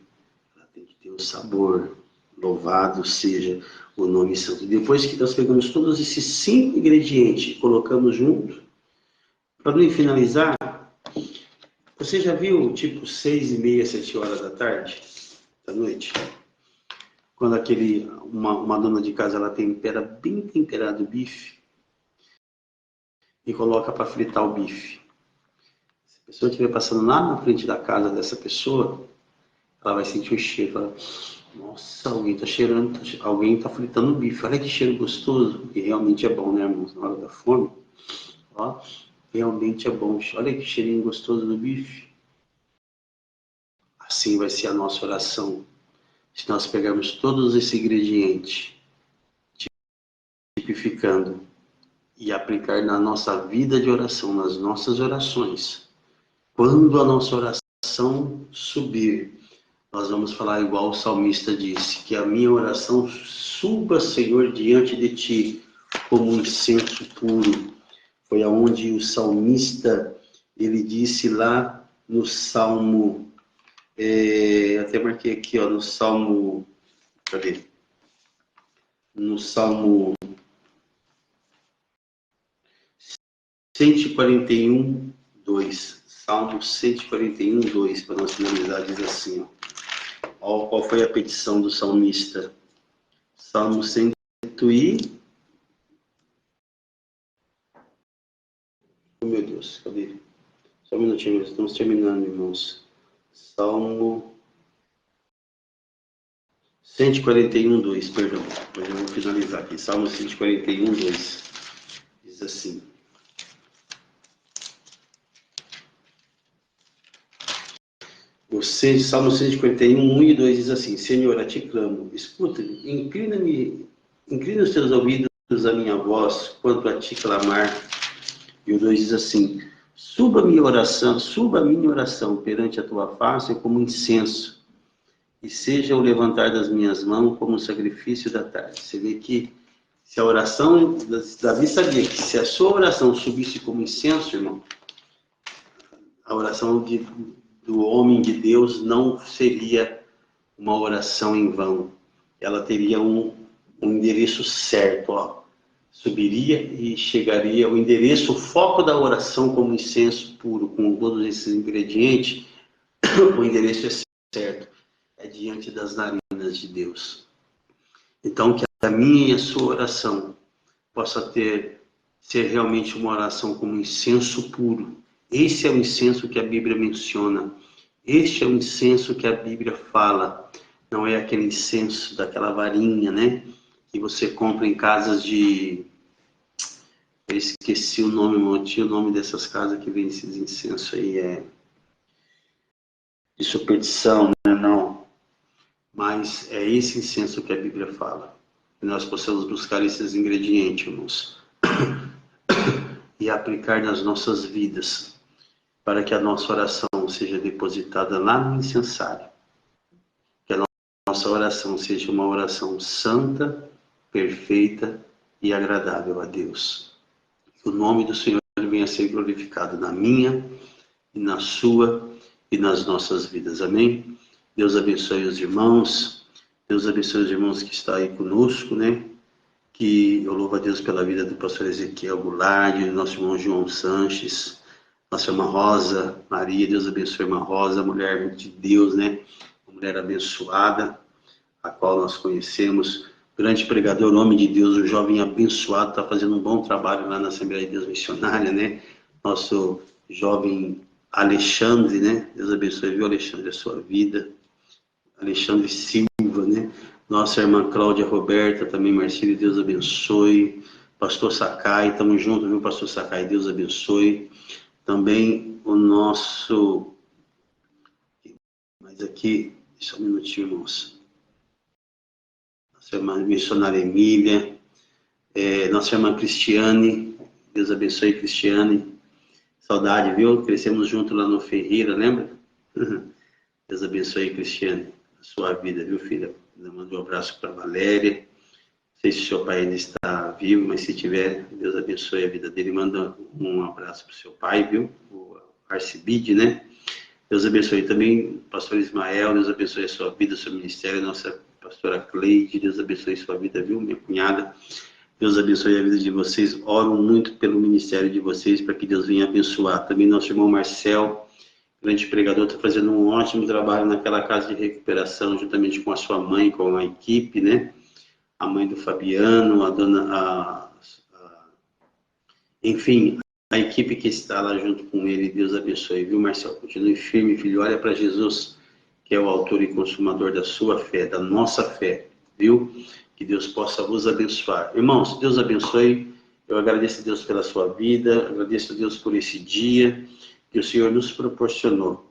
S1: Ela tem que ter o sabor. Louvado seja o nome santo. Depois que nós pegamos todos esses 5 ingredientes e colocamos juntos, para não finalizar, você já viu tipo 6h30, 7 horas da tarde, da noite? Quando uma dona de casa ela tempera bem temperado o bife e coloca para fritar o bife. Se a pessoa estiver passando lá na frente da casa dessa pessoa, ela vai sentir o cheiro. Fala, nossa, alguém está cheirando, alguém está fritando o bife. Olha que cheiro gostoso. E realmente é bom, né, irmãos? Na hora da fome, ó, realmente é bom. Olha que cheirinho gostoso do bife. Assim vai ser a nossa oração. Se nós pegarmos todos esses ingredientes, tipificando e aplicar na nossa vida de oração, nas nossas orações, quando a nossa oração subir, nós vamos falar igual o salmista disse, que a minha oração suba, Senhor, diante de ti, como um incenso puro. Foi aonde o salmista, ele disse lá no Salmo, até marquei aqui, ó, no Salmo, cadê? No Salmo 141, 2. Salmo 141, 2, para nós finalizar, diz assim, ó. Qual foi a petição do salmista? Salmo 101. Oh, meu Deus, cadê? Só um minutinho, estamos terminando, irmãos. Salmo 141, 2, perdão. Mas eu vou finalizar aqui. Salmo 141, 2. Diz assim. O Salmo 141, 1 e 2 diz assim, Senhor, a ti clamo, escuta-me, inclina os teus ouvidos à minha voz, quanto a ti clamar. E o 2 diz assim, suba a minha oração perante a tua face como incenso, e seja o levantar das minhas mãos como um sacrifício da tarde. Você vê que se a oração, Davi sabia que se a sua oração subisse como incenso, irmão, a oração do homem de Deus não seria uma oração em vão. Ela teria um endereço certo, ó. Subiria e chegaria o endereço, o foco da oração como incenso puro, com todos esses ingredientes, o endereço é certo, é diante das narinas de Deus. Então, que a minha e a sua oração possa ter ser realmente uma oração como incenso puro. Esse é o incenso que a Bíblia menciona. Este é o incenso que a Bíblia fala. Não é aquele incenso daquela varinha, né? Que você compra em casas de... Eu esqueci o nome, irmão. Tinha o nome dessas casas que vem esses incensos aí. É de superstição, né? Não. Mas é esse incenso que a Bíblia fala. Que nós possamos buscar esses ingredientes, irmãos. E aplicar nas nossas vidas. Para que a nossa oração seja depositada lá no incensário. Que a nossa oração seja uma oração santa, perfeita e agradável a Deus. Que o nome do Senhor venha a ser glorificado na minha, e na sua e nas nossas vidas. Amém? Deus abençoe os irmãos. Deus abençoe os irmãos que estão aí conosco, né? Que eu louvo a Deus pela vida do pastor Ezequiel Goulart, do nosso irmão João Sanches, nossa irmã Rosa Maria. Deus abençoe a irmã Rosa, mulher de Deus, né? Uma mulher abençoada, a qual nós conhecemos. Grande pregador, homem de Deus, um jovem abençoado, está fazendo um bom trabalho lá na Assembleia de Deus Missionária, né? Nosso jovem Alexandre, né? Deus abençoe, viu, Alexandre, a sua vida. Alexandre Silva, né? Nossa irmã Cláudia Roberta, também Marcílio, Deus abençoe. Pastor Sakai, estamos juntos, viu, Pastor Sakai, Deus abençoe. Também o nosso... Mas aqui, só um minutinho, irmãos. Nossa irmã missionária Emília, nossa irmã Cristiane, Deus abençoe, Cristiane. Saudade, viu? Crescemos junto lá no Ferreira, lembra? Deus abençoe, Cristiane, a sua vida, viu, filha? Manda um abraço para Valéria. Não sei se o seu pai ainda está vivo, mas se tiver, Deus abençoe a vida dele. Manda um abraço para o seu pai, viu? O Arcibide, né? Deus abençoe também o pastor Ismael. Deus abençoe a sua vida, o seu ministério. Nossa pastora Cleide, Deus abençoe a sua vida, viu? Minha cunhada. Deus abençoe a vida de vocês. Oro muito pelo ministério de vocês, para que Deus venha abençoar. Também nosso irmão Marcel, grande pregador, está fazendo um ótimo trabalho naquela casa de recuperação, juntamente com a sua mãe, com a equipe, né? A mãe do Fabiano, a dona... Enfim, a equipe que está lá junto com ele. Deus abençoe, viu, Marcel? Continue firme, filho. Olha para Jesus, que é o autor e consumador da sua fé, da nossa fé, viu? Que Deus possa vos abençoar. Irmãos, Deus abençoe. Eu agradeço a Deus pela sua vida, agradeço a Deus por esse dia que o Senhor nos proporcionou.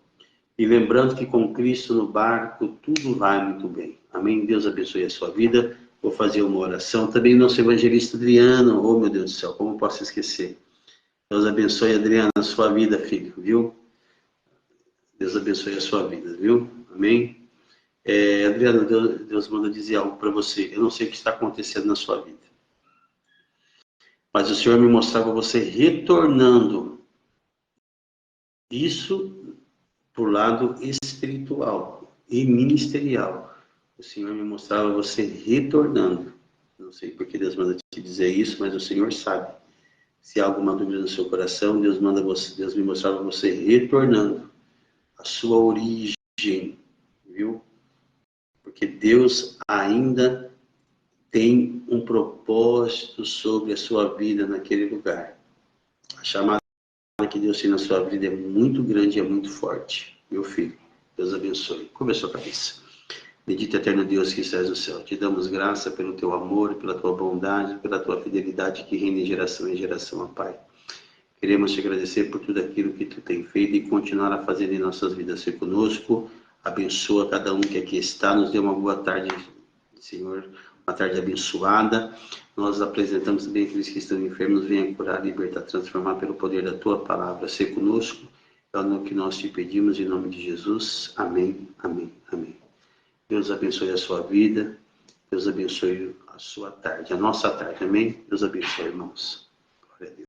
S1: E lembrando que com Cristo no barco, tudo vai muito bem. Amém? Deus abençoe a sua vida. Vou fazer uma oração. Também nosso evangelista Adriano. Oh, meu Deus do céu, como posso esquecer? Deus abençoe, Adriana, a sua vida, filho, viu? Deus abençoe a sua vida, viu? Amém? Adriana, Deus manda dizer algo para você. Eu não sei o que está acontecendo na sua vida, mas o Senhor me mostrava você retornando. Isso por lado espiritual e ministerial. O Senhor me mostrava você retornando. Não sei porque Deus manda te dizer isso, mas o Senhor sabe. Se há alguma dúvida no seu coração, Deus me mostrava você retornando à sua origem, viu? Porque Deus ainda tem um propósito sobre a sua vida naquele lugar. A chamada que Deus tem na sua vida é muito grande e é muito forte. Meu filho, Deus abençoe. Curva a sua cabeça. Bendito eterno Deus que estás no céu. Te damos graça pelo teu amor, pela tua bondade, pela tua fidelidade que reina de geração em geração, ó Pai. Queremos te agradecer por tudo aquilo que tu tem feito e continuar a fazer em nossas vidas. Ser conosco, abençoa cada um que aqui está, nos dê uma boa tarde, Senhor, uma tarde abençoada. Nós apresentamos também aqueles que estão enfermos, venha curar, libertar, transformar pelo poder da tua palavra. Ser conosco, é o que nós te pedimos em nome de Jesus. Amém, amém, amém. Deus abençoe a sua vida, Deus abençoe a sua tarde, a nossa tarde, amém? Deus abençoe, irmãos. Glória a Deus.